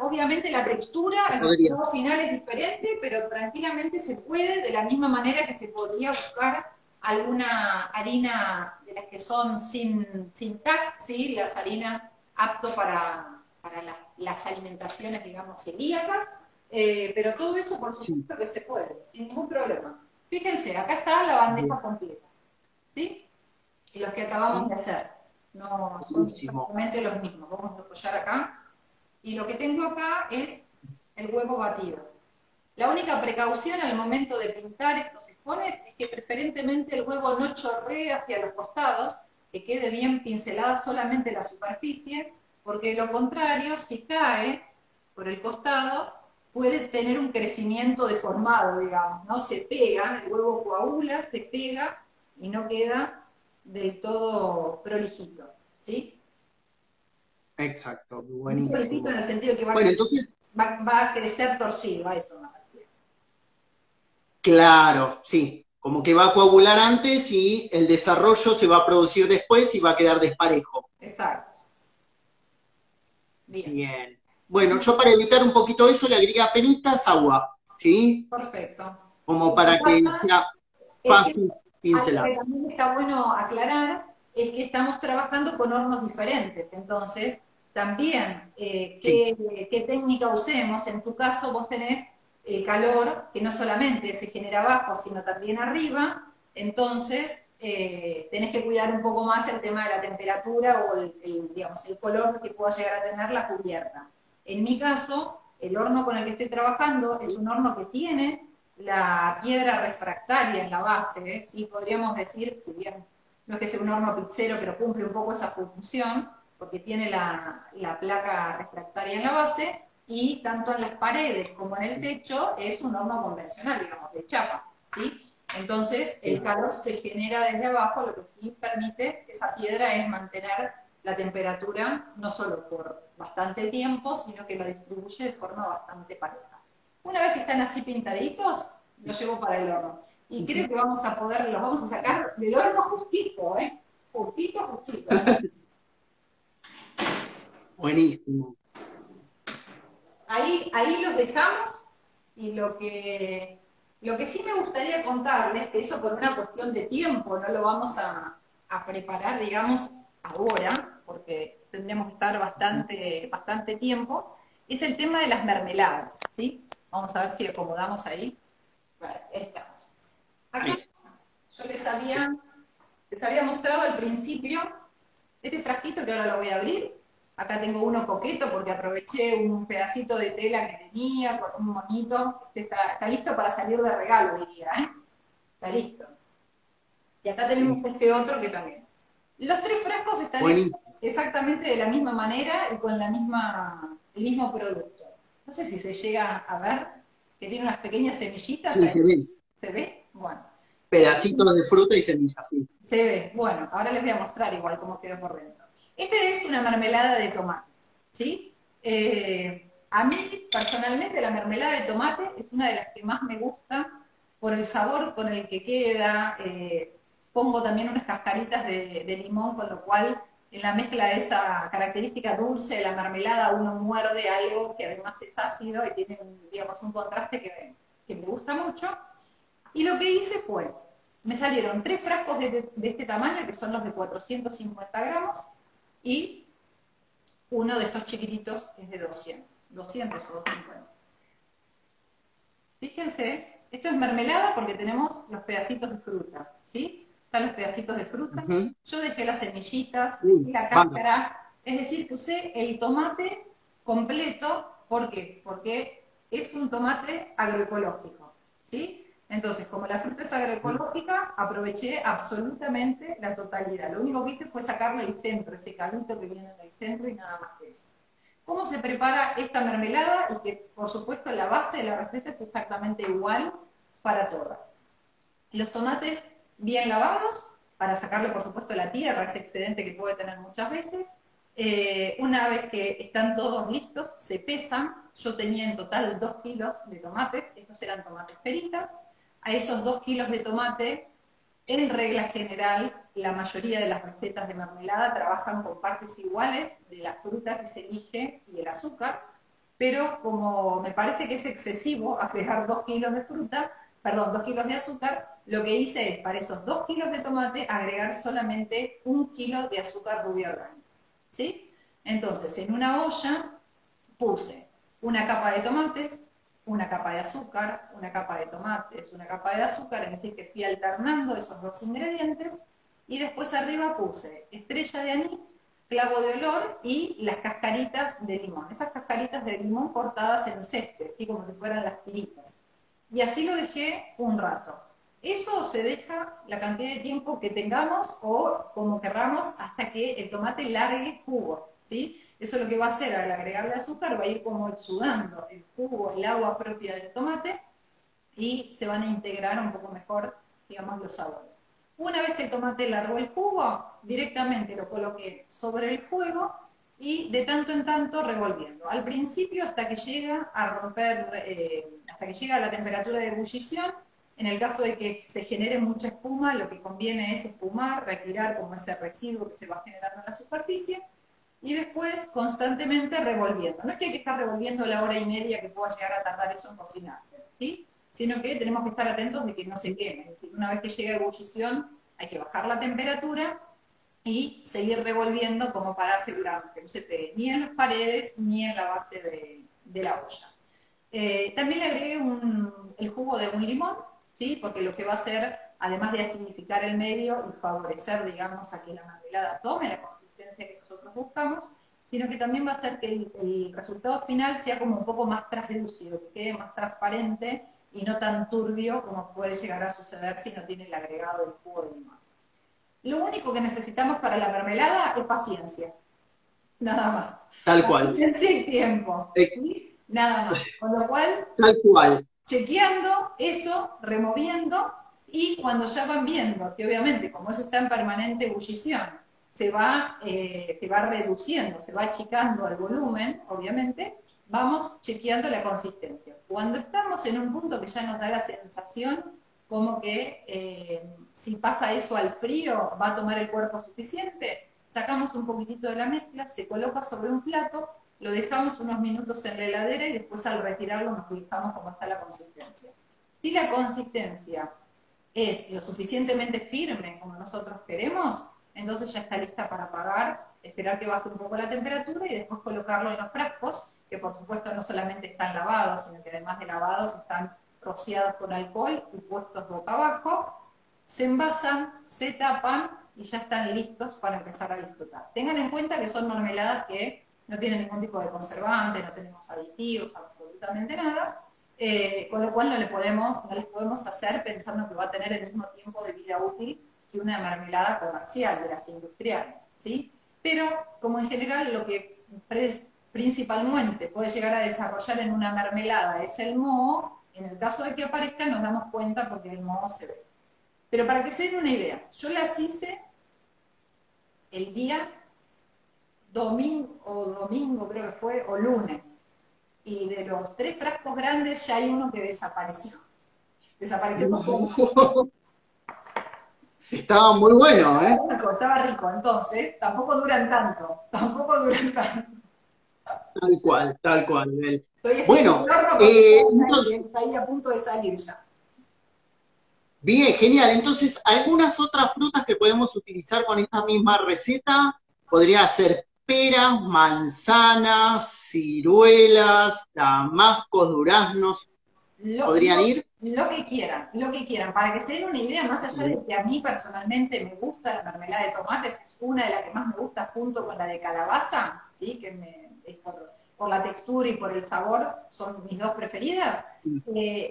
Obviamente la textura, el Podría. resultado final es diferente, pero tranquilamente se puede, de la misma manera que se podría buscar alguna harina de las que son sin TAC, ¿sí? Las harinas apto para las alimentaciones, digamos, celíacas, pero todo eso por Sí. supuesto que se puede, sin ningún problema. Fíjense, acá está la bandeja Bien. completa, ¿sí? Y los que acabamos de ¿Sí? hacer. No, son Buenísimo. exactamente los mismos. Vamos a apoyar acá. Y lo que tengo acá es el huevo batido. La única precaución al momento de pintar estos sifones es que preferentemente el huevo no chorree hacia los costados, que quede bien pincelada solamente la superficie, porque de lo contrario, si cae por el costado, puede tener un crecimiento deformado, digamos, ¿no? Se pega, el huevo coagula, se pega y no queda del todo prolijito, ¿sí? Exacto, No prolijito en buenísimo. el sentido que Bueno, entonces, va a crecer torcido, a eso me refiero. claro, sí, como que va a coagular antes y el desarrollo se va a producir después y va a quedar desparejo. Exacto. Bien. Bien. Bueno, yo para evitar un poquito eso le agregué apenitas agua, ¿sí? Perfecto. Como Lo que para que pasa sea es que fácil algo pincelar. que también está bueno aclarar es que estamos trabajando con hornos diferentes. Entonces, también, Sí, qué técnica usemos. En tu caso, vos tenés calor que no solamente se genera abajo, sino también arriba. Entonces, tenés que cuidar un poco más el tema de la temperatura o digamos, el color que pueda llegar a tener la cubierta. En mi caso, el horno con el que estoy trabajando es un horno que tiene la piedra refractaria en la base, ¿eh? Sí, podríamos decir, si bien no es que sea un horno pizzero, pero cumple un poco esa función, porque tiene la placa refractaria en la base, y tanto en las paredes como en el techo es un horno convencional, digamos, de chapa, ¿sí? Entonces el sí, calor se genera desde abajo, lo que sí permite esa piedra es mantener la temperatura no solo por bastante tiempo, sino que la distribuye de forma bastante pareja. Una vez que están así pintaditos, los llevo para el horno. Y creo que vamos a poder, los vamos a sacar del horno justito, ¿eh? Justito, justito. buenísimo. Ahí los dejamos y lo que sí me gustaría contarles, que eso por una cuestión de tiempo, no lo vamos a preparar, digamos, ahora, porque tendremos que estar bastante tiempo, es el tema de las mermeladas, ¿sí? Vamos a ver si acomodamos ahí. Vale, ahí estamos. Acá Ahí, yo sí. les había mostrado al principio este frasquito que ahora lo voy a abrir. Acá tengo uno coqueto porque aproveché un pedacito de tela que tenía con un monito. Está listo para salir de regalo, diría, ¿eh? Está listo. Y acá tenemos Sí. este otro que también. Los tres frascos están hechos Buenísimo. exactamente de la misma manera y con el mismo producto. No sé si se llega a ver que tiene unas pequeñas semillitas Sí, ahí. se ven. ¿Se ve? Bueno. Pedacitos de fruta y semillas, sí. Se ve. Bueno, ahora les voy a mostrar igual cómo quedó por dentro. Este es una mermelada de tomate, ¿sí? A mí, personalmente, la mermelada de tomate es una de las que más me gusta por el sabor con el que queda. Pongo también unas cascaritas de limón, con lo cual en la mezcla de esa característica dulce de la mermelada, uno muerde algo que además es ácido y tiene, digamos, un contraste que me gusta mucho. Y lo que hice fue, me salieron 3 frascos de este tamaño, que son los de 450 gramos, y uno de estos chiquititos que es de 200 o 250. Fíjense, esto es mermelada porque tenemos los pedacitos de fruta, ¿sí? Están los pedacitos de fruta. Ujú. Yo dejé las semillitas, dejé la Vamos. cáscara, es decir, que usé el tomate completo. ¿Por qué? Porque es un tomate agroecológico, ¿sí? Entonces, como la fruta es agroecológica, aproveché absolutamente la totalidad. Lo único que hice fue sacarle el centro, ese canuto que viene en el centro y nada más que eso. ¿Cómo se prepara esta mermelada? Y que, por supuesto, la base de la receta es exactamente igual para todas. Los tomates bien lavados, para sacarle, por supuesto, la tierra, ese excedente que puede tener muchas veces. Una vez que están todos listos, se pesan. Yo tenía en total 2 kilos de tomates, estos eran tomates peritas. A esos 2 kilos de tomate, en regla general, la mayoría de las recetas de mermelada trabajan con partes iguales de la fruta que se elige y el azúcar, pero como me parece que es excesivo agregar 2 kilos de fruta, perdón, 2 kilos de azúcar, lo que hice es, para esos 2 kilos de tomate, agregar solamente 1 kilo de azúcar rubia orgánica, ¿sí? Entonces, en una olla puse una capa de tomates, una capa de azúcar, una capa de tomates, una capa de azúcar, es decir, que fui alternando esos 2 ingredientes, y después arriba puse estrella de anís, clavo de olor y las cascaritas de limón. Esas cascaritas de limón cortadas en cestes, ¿sí? Como si fueran las tiritas. Y así lo dejé un rato. Eso se deja la cantidad de tiempo que tengamos o como querramos hasta que el tomate largue jugo, ¿sí? Eso lo que va a hacer al agregarle azúcar, va a ir como exudando el jugo, el agua propia del tomate, y se van a integrar un poco mejor, digamos, los sabores. Una vez que el tomate largó el jugo, directamente lo coloqué sobre el fuego y de tanto en tanto revolviendo. Al principio hasta que llega a romper, hasta que llega a la temperatura de ebullición. En el caso de que se genere mucha espuma, lo que conviene es espumar, retirar como ese residuo que se va generando en la superficie, y después constantemente revolviendo. No es que hay que estar revolviendo la hora y media que pueda llegar a tardar eso en cocinarse, ¿sí? Sino que tenemos que estar atentos de que no se queme. Es decir, una vez que llega a ebullición, hay que bajar la temperatura y seguir revolviendo como para asegurarnos que no se pegue ni en las paredes ni en la base de la olla. También le agregué el jugo de un limón, ¿sí? Porque lo que va a hacer, además de acidificar el medio y favorecer, digamos, a que la mermelada tome la consistencia que nosotros buscamos, sino que también va a hacer que el resultado final sea como un poco más translucido, que quede más transparente y no tan turbio como puede llegar a suceder si no tiene el agregado del jugo de limón. Lo único que necesitamos para la mermelada es paciencia, nada más. Tal cual. Paciencia y tiempo, Eh, ¿sí? Nada más. Con lo cual, Tal cual. chequeando eso, removiendo, y cuando ya van viendo que obviamente como eso está en permanente ebullición, se va reduciendo, se va achicando el volumen, obviamente, vamos chequeando la consistencia. Cuando estamos en un punto que ya nos da la sensación como que si pasa eso al frío va a tomar el cuerpo suficiente, sacamos un poquitito de la mezcla, se coloca sobre un plato, lo dejamos unos minutos en la heladera y después al retirarlo nos fijamos cómo está la consistencia. Si la consistencia es lo suficientemente firme como nosotros queremos, entonces ya está lista para apagar, esperar que baje un poco la temperatura y después colocarlo en los frascos, que por supuesto no solamente están lavados, sino que además de lavados están rociados con alcohol y puestos boca abajo, se envasan, se tapan y ya están listos para empezar a disfrutar. Tengan en cuenta que son mermeladas que no tienen ningún tipo de conservante, no tenemos aditivos, absolutamente nada, con lo cual no les podemos hacer pensando que va a tener el mismo tiempo de vida útil que una mermelada comercial de las industriales, ¿sí? Pero, como en general lo que principalmente puede llegar a desarrollar en una mermelada es el moho, en el caso de que aparezca nos damos cuenta porque el moho se ve. Pero para que se den una idea, yo las hice el día domingo creo que fue, o lunes. Y de los 3 frascos grandes ya hay uno que desapareció. Desapareció porque Estaba muy bueno, ¿eh? Estaba rico, entonces tampoco duran tanto, tampoco duran tanto. Tal cual, Bel. Estoy en el Bueno, horno porque entonces, está ahí a punto de salir ya. bien, genial. Entonces, algunas otras frutas que podemos utilizar con esta misma receta podría ser peras, manzanas, ciruelas, damascos, duraznos. Lo, ¿Podrían lo- ir? lo que quieran. Para que se den una idea, más allá de que a mí personalmente me gusta la mermelada de tomates, es una de las que más me gusta junto con la de calabaza, ¿sí? Es por la textura y por el sabor, son mis dos preferidas.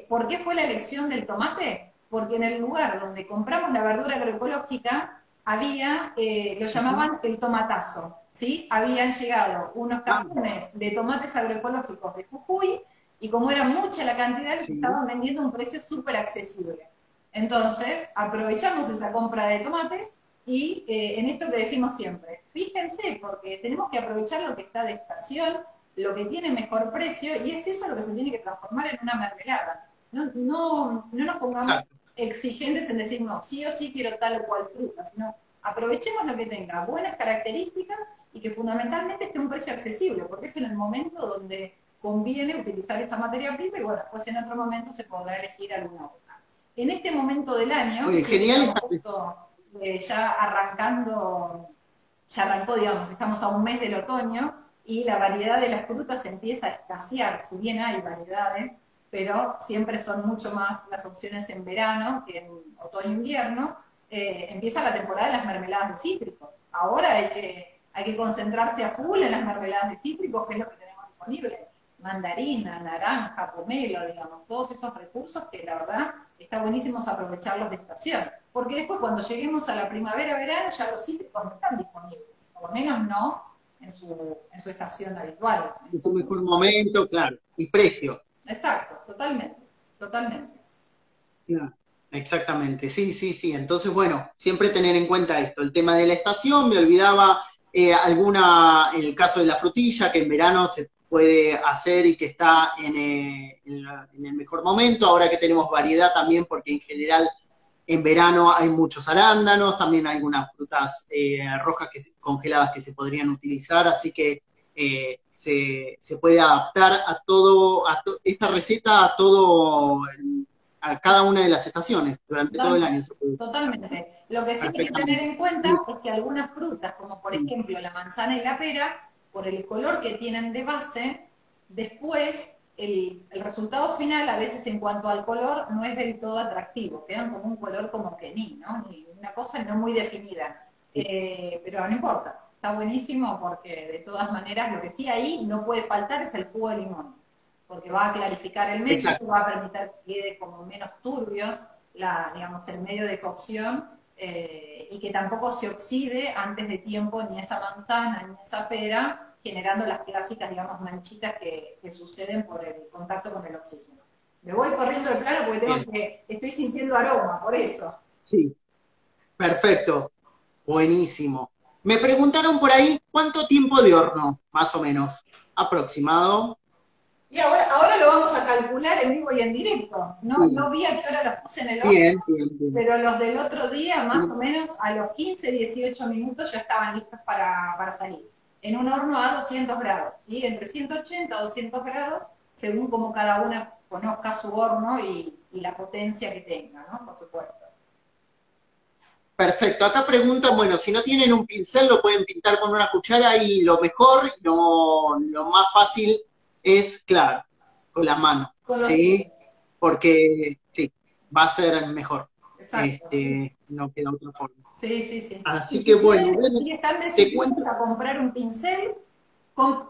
¿Por qué fue la elección del tomate? Porque en el lugar donde compramos la verdura agroecológica había, lo llamaban el tomatazo, ¿sí? Habían llegado unos Ah, camiones de tomates agroecológicos de Jujuy y como era mucha la cantidad, les sí, estaban vendiendo a un precio súper accesible. Entonces, aprovechamos esa compra de tomates y en esto que decimos siempre, fíjense, porque tenemos que aprovechar lo que está de estación, lo que tiene mejor precio, y es eso lo que se tiene que transformar en una mermelada. No nos pongamos exacto. exigentes en decir, no, sí o sí quiero tal o cual fruta, sino aprovechemos lo que tenga buenas características y que fundamentalmente esté a un precio accesible, porque es en el momento donde conviene utilizar esa materia prima y bueno, pues en otro momento se podrá elegir alguna otra. En este momento del año, Oye, sí, genial estamos esta receta. justo ya arrancando, ya arrancó, digamos, estamos a un mes del otoño y la variedad de las frutas empieza a escasear, si bien hay variedades, pero siempre son mucho más las opciones en verano que en otoño-invierno. Empieza la temporada de las mermeladas de cítricos. Ahora hay que concentrarse a full en las mermeladas de cítricos, que es lo que tenemos disponible. Mandarina, naranja, pomelo, digamos, todos esos recursos que la verdad está buenísimo aprovecharlos de estación. Porque después cuando lleguemos a la primavera-verano ya los cítricos no están disponibles, por lo menos no en su estación habitual. Es un Entonces, mejor momento, claro. Y precio. exacto, totalmente, totalmente. Claro. Exactamente, sí, sí, sí. Entonces, bueno, siempre tener en cuenta esto, el tema de la estación, me olvidaba en el caso de la frutilla, que en verano se puede hacer y que está en el mejor momento, ahora que tenemos variedad también, porque en general en verano hay muchos arándanos, también hay algunas frutas rojas congeladas que se podrían utilizar, así que se puede adaptar a esta receta a cada una de las estaciones, durante todo el Totalmente. año se puede utilizar. Totalmente. Lo que sí hay que tener Perfectamente. en cuenta es que algunas frutas, como por Sí, ejemplo la manzana y la pera, por el color que tienen de base, después el resultado final, a veces en cuanto al color, no es del todo atractivo. Quedan como un color como que ni, ¿no? Ni una cosa no muy definida. sí. Pero no importa. Está buenísimo porque de todas maneras lo que sí ahí no puede faltar es el jugo de limón, porque va a clarificar el método, Exacto. va a permitir que quede como menos turbios digamos, el medio de cocción y que tampoco se oxide antes de tiempo ni esa manzana ni esa pera, generando las clásicas, digamos, manchitas que suceden por el contacto con el oxígeno. Me voy corriendo de plano porque Bien. estoy sintiendo aroma, por eso. Sí, perfecto. Buenísimo. Me preguntaron por ahí cuánto tiempo de horno, más o menos, aproximado. Y ahora lo vamos a calcular en vivo y en directo. No Sí. vi a qué hora los puse en el horno, Bien, bien, bien. pero los del otro día, más o menos a los 15, 18 minutos ya estaban listos para salir. En un horno a 200 grados, ¿sí? Entre 180 a 200 grados, según como cada una conozca su horno y la potencia que tenga, ¿no? Por supuesto. Perfecto. Acá preguntan, bueno, si no tienen un pincel lo pueden pintar con una cuchara y lo mejor, lo más fácil es, claro, con la mano, Con los ¿sí? dedos. Porque sí, va a ser mejor. Exacto, sí. No queda otra forma. Sí, sí, sí. Así Y que si bueno, quieren, bueno, si están te decididos cuento. a comprar un pincel,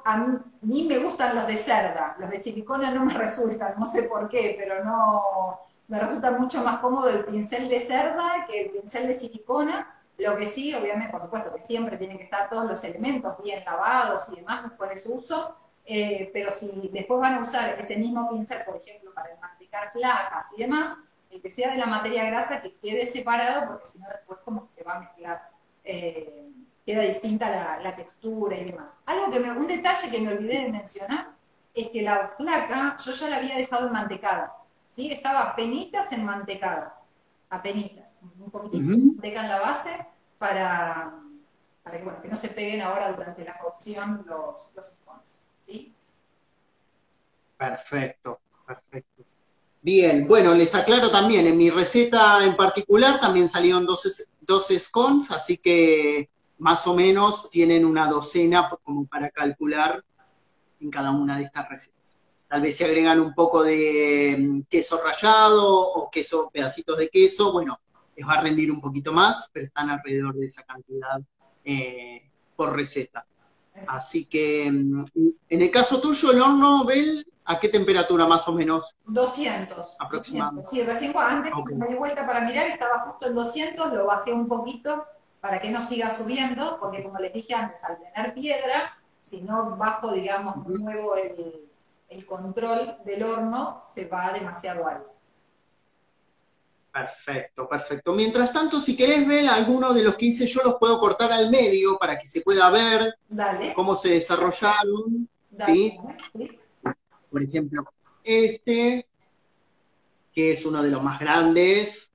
a mí me gustan los de cerda, los de silicona no me resultan, no sé por qué, pero no, me resulta mucho más cómodo el pincel de cerda que el pincel de silicona. Lo que sí, obviamente, por supuesto, que siempre tienen que estar todos los elementos bien lavados y demás después de su uso, pero si después van a usar ese mismo pincel, por ejemplo, para masticar placas y demás, el que sea de la materia grasa que quede separado, porque si no después como que se va a mezclar. Queda distinta la textura y demás. Un detalle que me olvidé de mencionar es que la placa yo ya la había dejado en mantecada, ¿sí? Estaba apenitas en mantecada, apenitas. un poquitito de Ujú. manteca en la base para, para que, bueno, que no se peguen ahora durante la cocción los scones, ¿sí? Perfecto, perfecto. Bien, bueno, les aclaro también, en mi receta en particular también salieron 12 scones, así que más o menos tienen una docena como para calcular en cada una de estas recetas. Tal vez se agregan un poco de queso rallado o queso, pedacitos de queso, bueno, les va a rendir un poquito más, pero están alrededor de esa cantidad por receta. Exacto. Así que en el caso tuyo, el horno, Bel, ¿a qué temperatura más o menos 200, 200. aproximadamente? Sí, recién antes Ok. cuando me di vuelta para mirar estaba justo en 200, lo bajé un poquito para que no siga subiendo, porque como les dije antes, al tener piedra, si no bajo, digamos, no Ujú. muevo el control del horno, se va demasiado alto. Perfecto, perfecto. Mientras tanto, si querés ver algunos de los que hice yo, los puedo cortar al medio para que se pueda ver Dale, cómo se desarrollaron, dale, ¿sí? dale, ¿sí? Por ejemplo, este, que es uno de los más grandes.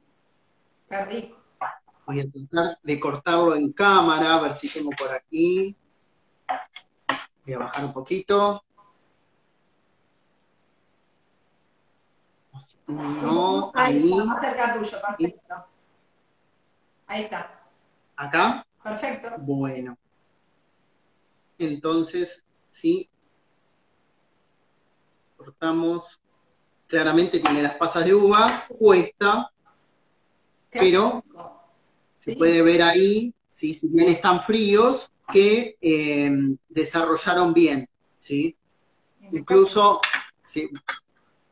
Qué rico. Voy a tratar de cortarlo en cámara, a ver si tengo por aquí. Voy a bajar un poquito. No, Ahí está, ahí. más cerca tuyo, ¿Sí? perfecto. Ahí está, Acá. perfecto. Bueno, entonces, sí, cortamos. Claramente tiene las pasas de uva, cuesta, Qué pero rico. se Sí, puede ver ahí, ¿sí? Si bien están fríos, que desarrollaron bien, ¿sí? impecable. Incluso ¿sí?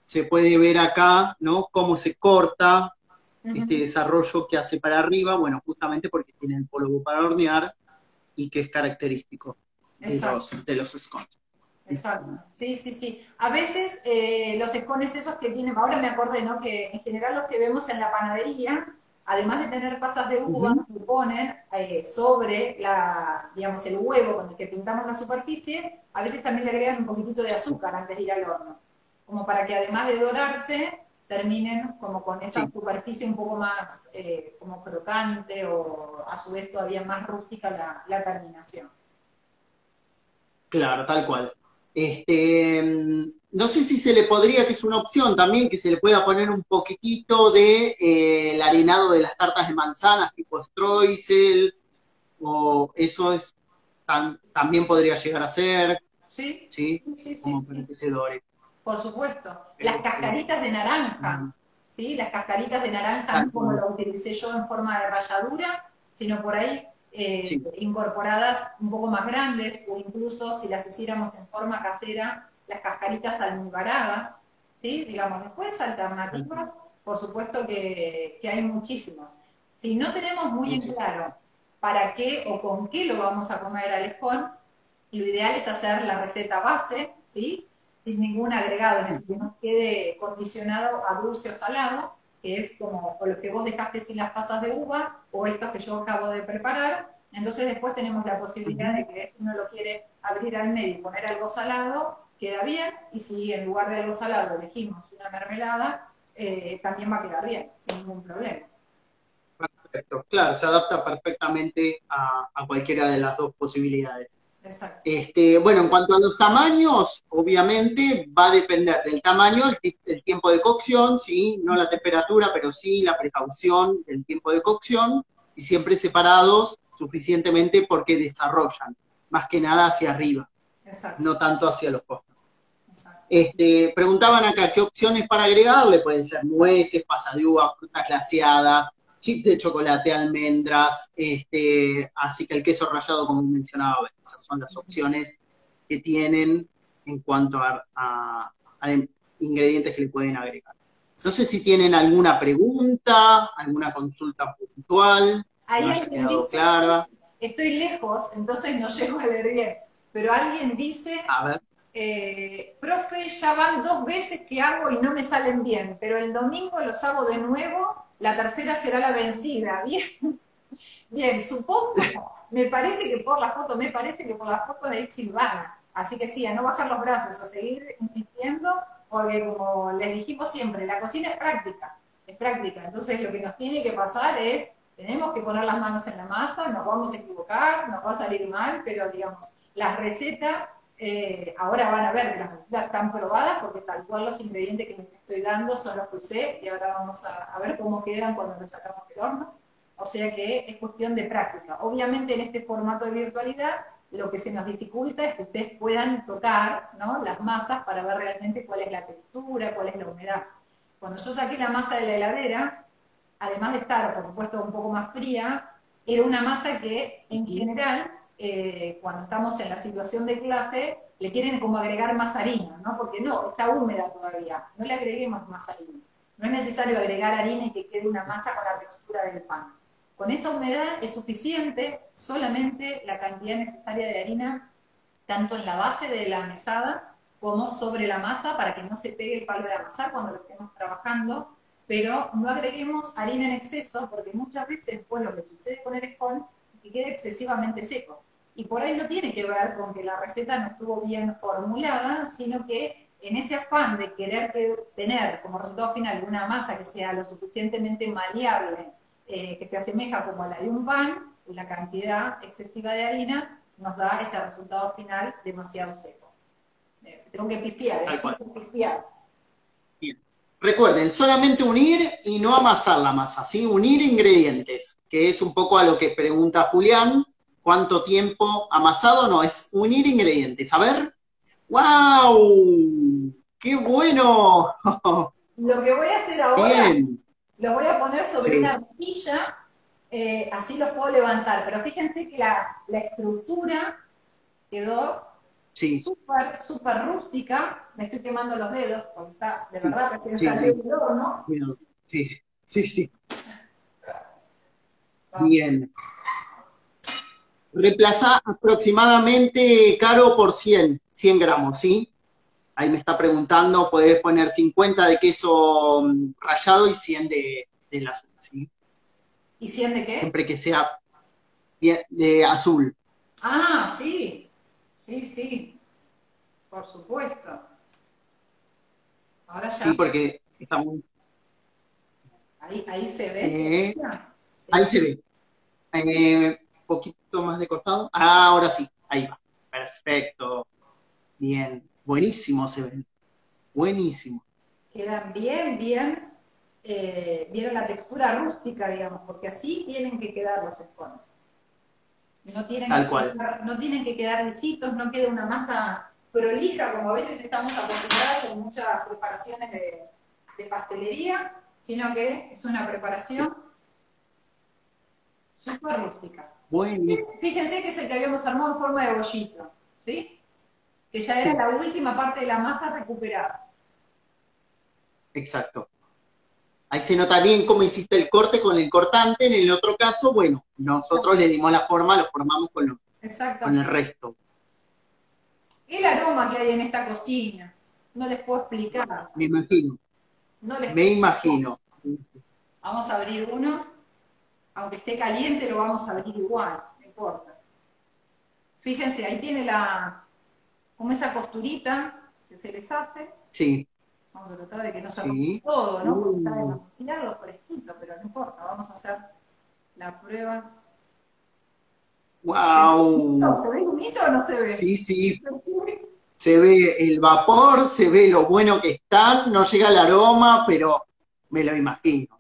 Se puede ver acá, ¿no? Cómo se corta este Ujú. desarrollo que hace para arriba, bueno, justamente porque tiene el polvo para hornear y que es característico Exacto. de los scones. Exacto, sí, sí, sí. A veces los escones esos que tienen, ahora me acordé, ¿no? Que en general los que vemos en la panadería, además de tener pasas de uva, Ujú. que ponen sobre la, digamos, el huevo con el que pintamos la superficie, a veces también le agregan un poquitito de azúcar antes de ir al horno, como para que además de dorarse, terminen como con esa Sí, superficie un poco más como crocante o a su vez todavía más rústica la terminación. claro, tal cual. No sé si se le podría, que es una opción también, que se le pueda poner un poquitito de el arenado de las tartas de manzanas, tipo streusel, o eso es también podría llegar a ser, Sí, ¿sí? sí, sí, sí, Como para sí. que se dore. Por supuesto. Las Este, cascaritas de naranja, ¿sí? Las cascaritas de naranja, tal no como cual. lo utilicé yo en forma de ralladura, sino por ahí Sí. incorporadas un poco más grandes, o incluso si las hiciéramos en forma casera, las cascaritas almibaradas, ¿sí? Digamos, después Tal cual. alternativas, por supuesto que hay muchísimos. Si no tenemos muy en Muchísimo. claro para qué o con qué lo vamos a comer al escón, lo ideal es hacer la receta base, ¿sí? Sin ningún agregado, es decir, que Ujú. no quede condicionado a dulce o salado, que es como o lo que vos dejaste sin las pasas de uva o estos que yo acabo de preparar. Entonces después tenemos la posibilidad Ujú. de que si uno lo quiere abrir al medio y poner algo salado, queda bien. Y si en lugar de algo salado elegimos una mermelada, también va a quedar bien, sin ningún problema. Perfecto. Claro, se adapta perfectamente a cualquiera de las dos posibilidades. Exacto. Bueno, en cuanto a los tamaños, obviamente va a depender del tamaño, el tiempo de cocción, ¿sí? No la temperatura, pero sí la precaución del tiempo de cocción, y siempre separados suficientemente porque desarrollan, más que nada hacia arriba, Exacto. no tanto hacia los costados. Exacto. Preguntaban acá qué opciones para agregarle, pueden ser nueces, pasas de uva, frutas glaseadas, chips de chocolate, almendras, así que el queso rallado, como mencionaba, esas son las opciones que tienen en cuanto a ingredientes que le pueden agregar. No sé Sí. si tienen alguna pregunta, alguna consulta puntual, que no Ahí haya alguien quedado dice, clara. estoy lejos, entonces no llego a leer bien, pero alguien dice, A ver, profe, ya van 2 veces que hago y no me salen bien, pero el domingo los hago de nuevo, la tercera será la vencida. Bien, bien, supongo, me parece que por la foto de ahí Silvana. Así que sí, a no bajar los brazos, a seguir insistiendo, porque como les dijimos siempre, la cocina es práctica. es práctica. Entonces lo que nos tiene que pasar es, tenemos que poner las manos en la masa, nos vamos a equivocar, nos va a salir mal, pero digamos, las recetas, ahora van a ver que las recetas están probadas porque tal cual los ingredientes que les estoy dando son los que usé y ahora vamos a ver cómo quedan cuando los sacamos del horno. O sea que es cuestión de práctica. Obviamente en este formato de virtualidad lo que se nos dificulta es que ustedes puedan tocar, ¿no?, las masas para ver realmente cuál es la textura, cuál es la humedad. Cuando yo saqué la masa de la heladera, además de estar, por supuesto, un poco más fría, era una masa que, en general, cuando estamos en la situación de clase, le quieren como agregar más harina, ¿no? Porque no, está húmeda todavía, no le agreguemos más harina. No es necesario agregar harina y que quede una masa con la textura del pan. Con esa humedad es suficiente solamente la cantidad necesaria de harina, tanto en la base de la mesada como sobre la masa, para que no se pegue el palo de amasar cuando lo estemos trabajando, pero no agreguemos harina en exceso, porque muchas veces después lo que sucede con el scone es que queda excesivamente seco. Y por ahí no tiene que ver con que la receta no estuvo bien formulada, sino que en ese afán de querer tener como resultado final una masa que sea lo suficientemente maleable, que se asemeja como a la de un pan, la cantidad excesiva de harina nos da ese resultado final demasiado seco. Tengo que pispear, Tal cual. tengo que pispear. Bien. Recuerden, solamente unir y no amasar la masa, ¿sí? Unir ingredientes, que es un poco a lo que pregunta Julián. ¿Cuánto tiempo amasado? No, es unir ingredientes. A ver. ¡Wow! ¡Qué bueno! Lo que voy a hacer ahora, Bien. los voy a poner sobre Sí, una arquilla, así los puedo levantar, pero fíjense que la estructura quedó sí, súper, súper rústica. Me estoy quemando los dedos, porque está de sí, verdad recién sí, salió sí. del horno. Cuidado. Sí, sí, sí. Bien. Reemplazá aproximadamente, Caro, por 100 gramos, ¿sí? Ahí me está preguntando, podés poner 50 de queso rallado y 100 del azul, ¿sí? ¿Y 100 de qué? Siempre que sea de azul, Ah, sí, sí, sí, por supuesto. Ahora ¿sí? ya, Porque estamos... ahí se ve. eh, ahí Sí. se ve. Poquito más de costado. Ah, ahora sí, ahí va. Perfecto. Bien. Buenísimo se ven. Buenísimo. Quedan bien, bien. Vieron la textura rústica, digamos, porque así tienen que quedar los scones. Tal cual. No tienen que quedar lisitos, no queda una masa prolija, como a veces estamos acostumbrados en muchas preparaciones de pastelería, sino que es una preparación súper rústica. Buenísimo. Fíjense que es el que habíamos armado en forma de bollito, ¿sí? Que ya era Sí, la última parte de la masa recuperada. exacto. Ahí se nota bien cómo hiciste el corte con el cortante. En el otro caso, bueno, nosotros le dimos la forma, lo formamos con el Exactamente. resto. El aroma que hay en esta cocina, no les puedo explicar. Me imagino, No les me puedo explicar. imagino. Vamos a abrir uno, aunque esté caliente lo vamos a abrir igual, no importa. Fíjense, ahí tiene como esa costurita que se les hace. Sí, Vamos a tratar de que no se rompa sí. todo, ¿no? Porque está demasiado fresquito, pero no importa, vamos a hacer la prueba. ¡Wow! ¿Se ve bonito o no se ve? Sí, sí. Se ve el vapor, se ve lo bueno que están, no llega el aroma, pero me lo imagino.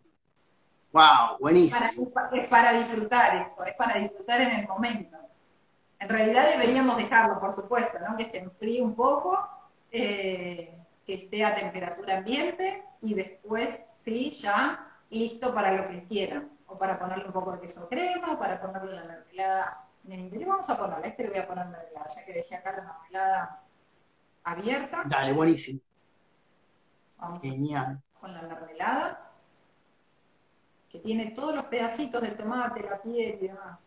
¡Wow! Buenísimo. Es para disfrutar esto, es para disfrutar en el momento. En realidad deberíamos dejarlo, por supuesto, ¿no? Que se enfríe un poco, que esté a temperatura ambiente y después, sí, ya listo para lo que quieran. O para ponerle un poco de queso crema, o para ponerle la mermelada en el interior. Vamos a ponerla, le voy a poner mermelada, ya que dejé acá la mermelada abierta. Dale, buenísimo. Vamos Genial. con la mermelada, que tiene todos los pedacitos del tomate, la piel y demás.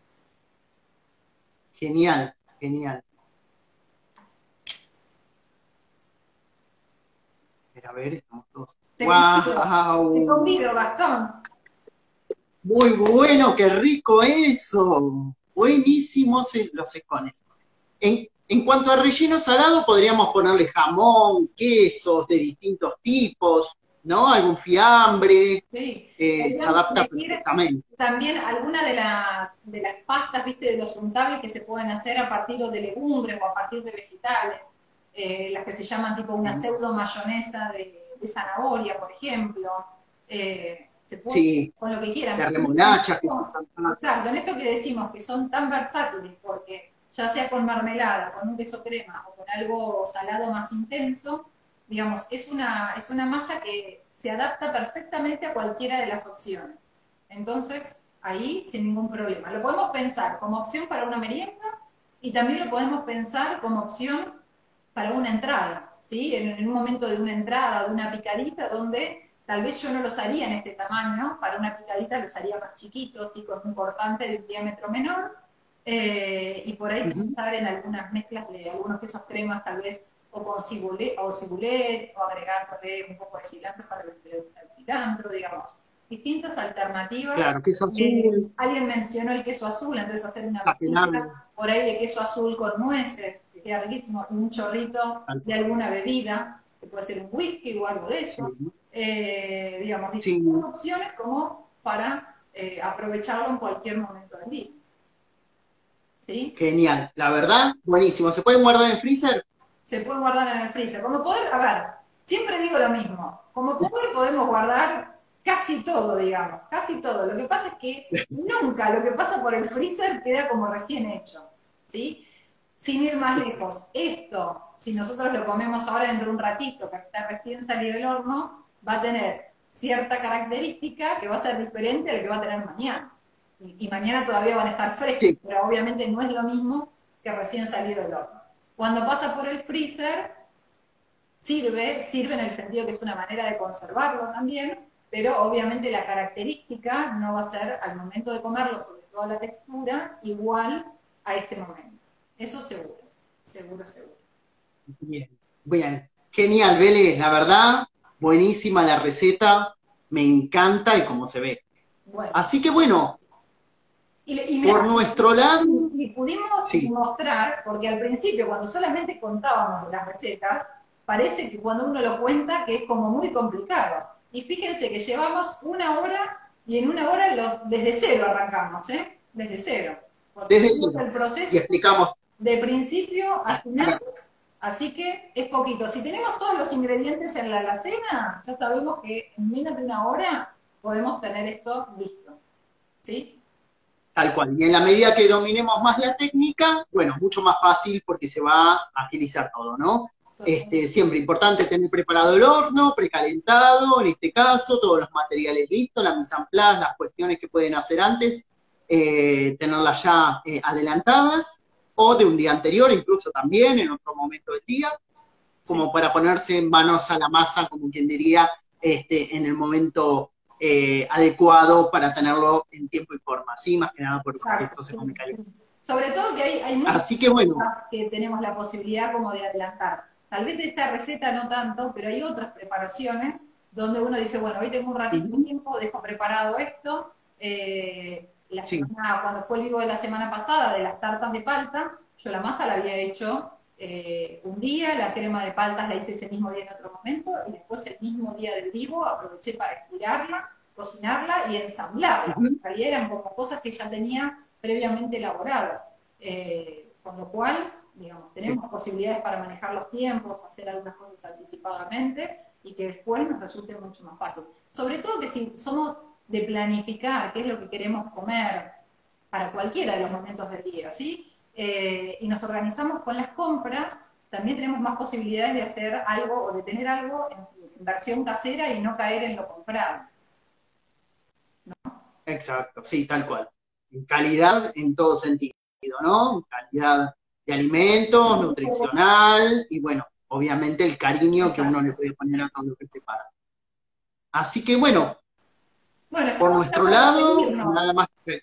Genial, genial. A ver, estamos todos. Te ¡Wow! convido, Gastón. Muy bueno, qué rico eso. Buenísimos los escones. En cuanto a relleno salado, podríamos ponerle jamón, quesos de distintos tipos. ¿no? Algún fiambre, Sí. se Digamos, adapta perfectamente. también algunas de las pastas, viste, de los untables que se pueden hacer a partir de legumbres o a partir de vegetales, las que se llaman tipo una pseudo mayonesa de zanahoria, por ejemplo, se puede Sí, con lo que quieran. de remolacha, que se usan Exacto, en esto que decimos que son tan versátiles, porque ya sea con mermelada, con un queso crema o con algo salado más intenso, digamos, es una masa que se adapta perfectamente a cualquiera de las opciones. Entonces, ahí sin ningún problema. Lo podemos pensar como opción para una merienda y también lo podemos pensar como opción para una entrada, ¿sí? En un momento de una entrada, de una picadita, donde tal vez yo no los haría en este tamaño, para una picadita los haría más chiquitos y con un cortante de un diámetro menor, y por ahí Ujú. pensar en algunas mezclas de algunos quesos cremas, tal vez o con cibulet, o agregarle un poco de cilantro para los que les gusta el cilantro, digamos. Distintas alternativas. Claro, queso azul, Alguien mencionó el queso azul, entonces hacer una capenar, mezcla por ahí de queso azul con nueces, que queda riquísimo, y un chorrito tal de cual. alguna bebida, que puede ser un whisky o algo de Sí, eso. Digamos, distintas sí, opciones como para aprovecharlo en cualquier momento del día. ¿Sí? genial. La verdad, buenísimo. ¿Se pueden guardar en freezer? Se puede guardar en el freezer. Como poder, a ver, siempre digo lo mismo, como poder podemos guardar casi todo, digamos, casi todo. Lo que pasa es que nunca lo que pasa por el freezer queda como recién hecho, ¿sí? Sin ir más lejos, esto, si nosotros lo comemos ahora dentro de un ratito, que está recién salido del horno, va a tener cierta característica que va a ser diferente a lo que va a tener mañana. Y mañana todavía van a estar frescos, Sí, pero obviamente no es lo mismo que recién salido del horno. Cuando pasa por el freezer, sirve en el sentido que es una manera de conservarlo también, pero obviamente la característica no va a ser al momento de comerlo, sobre todo la textura, igual a este momento. Eso seguro, seguro, seguro. bien, bien. Genial, Vélez, la verdad, buenísima la receta, me encanta y cómo se ve. Bueno, Así que bueno, y mirá, por nuestro lado, y pudimos sí, mostrar, porque al principio cuando solamente contábamos de las recetas, parece que cuando uno lo cuenta que es como muy complicado. Y fíjense que llevamos una hora y en una hora desde cero arrancamos, ¿eh? Desde cero. Porque desde hicimos cero, el y proceso explicamos. de principio a final, Para- así que es poquito. Si tenemos todos los ingredientes en la alacena, ya sabemos que en menos de una hora podemos tener esto listo. ¿Sí? Tal cual. Y en la medida que dominemos más la técnica, bueno, mucho más fácil porque se va a agilizar todo, ¿no? Siempre importante tener preparado el horno, precalentado, en este caso, todos los materiales listos, la mise en place, las cuestiones que pueden hacer antes, tenerlas ya adelantadas, o de un día anterior, incluso también en otro momento del día, Sí. como para ponerse manos a la masa, como quien diría, en el momento adecuado para tenerlo en tiempo y forma, ¿sí? Más que nada porque Exacto, esto se sí, come caliente. sí. Sobre todo que hay muchas Así que bueno, cosas que tenemos la posibilidad como de adelantar. Tal vez de esta receta no tanto, pero hay otras preparaciones donde uno dice, bueno, hoy tengo un ratito de ujú, tiempo, dejo preparado esto. sí, Cuando fue el vivo de la semana pasada de las tartas de palta, yo la masa la había hecho un día, la crema de paltas la hice ese mismo día en otro momento, y después el mismo día del vivo aproveché para estirarla, cocinarla y ensamblarla. ujú, En realidad eran como cosas que ya tenía previamente elaboradas. Con lo cual, digamos, tenemos posibilidades para manejar los tiempos, hacer algunas cosas anticipadamente y que después nos resulte mucho más fácil. Sobre todo que si somos de planificar qué es lo que queremos comer para cualquiera de los momentos del día, ¿sí? Y nos organizamos con las compras, también tenemos más posibilidades de hacer algo o de tener algo en versión casera y no caer en lo comprado. exacto, sí, tal cual. En calidad en todo sentido, ¿no? Calidad de alimentos, nutricional y bueno, obviamente el cariño que uno le Exacto. puede poner a todo lo que prepara. Así que bueno, Bueno, por estamos ya nuestro para lado, despedirnos. nada más que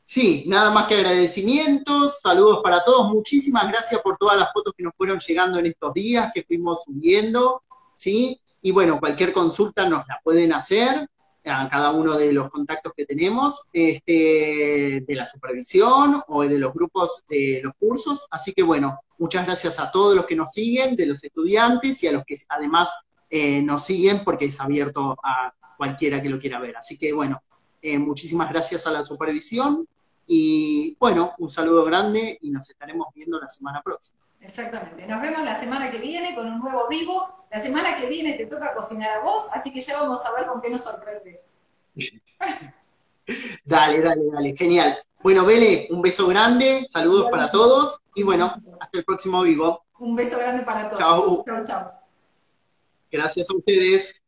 sí, nada más que agradecimientos, saludos para todos, muchísimas gracias por todas las fotos que nos fueron llegando en estos días, que fuimos subiendo, ¿sí? Y bueno, cualquier consulta nos la pueden hacer a cada uno de los contactos que tenemos, de la supervisión o de los grupos de los cursos. Así que bueno, muchas gracias a todos los que nos siguen, de los estudiantes y a los que además nos siguen porque es abierto a cualquiera que lo quiera ver. Así que bueno, muchísimas gracias a la supervisión y bueno, un saludo grande y nos estaremos viendo la semana próxima. Exactamente. Nos vemos la semana que viene con un nuevo vivo. La semana que viene te toca cocinar a vos, así que ya vamos a ver con qué nos sorprendes. Dale, dale, dale, genial. Bueno, Bele, un beso grande, saludos para todos y bueno, hasta el próximo vivo. Un beso grande para todos. Chao. Chau, chau. Gracias a ustedes.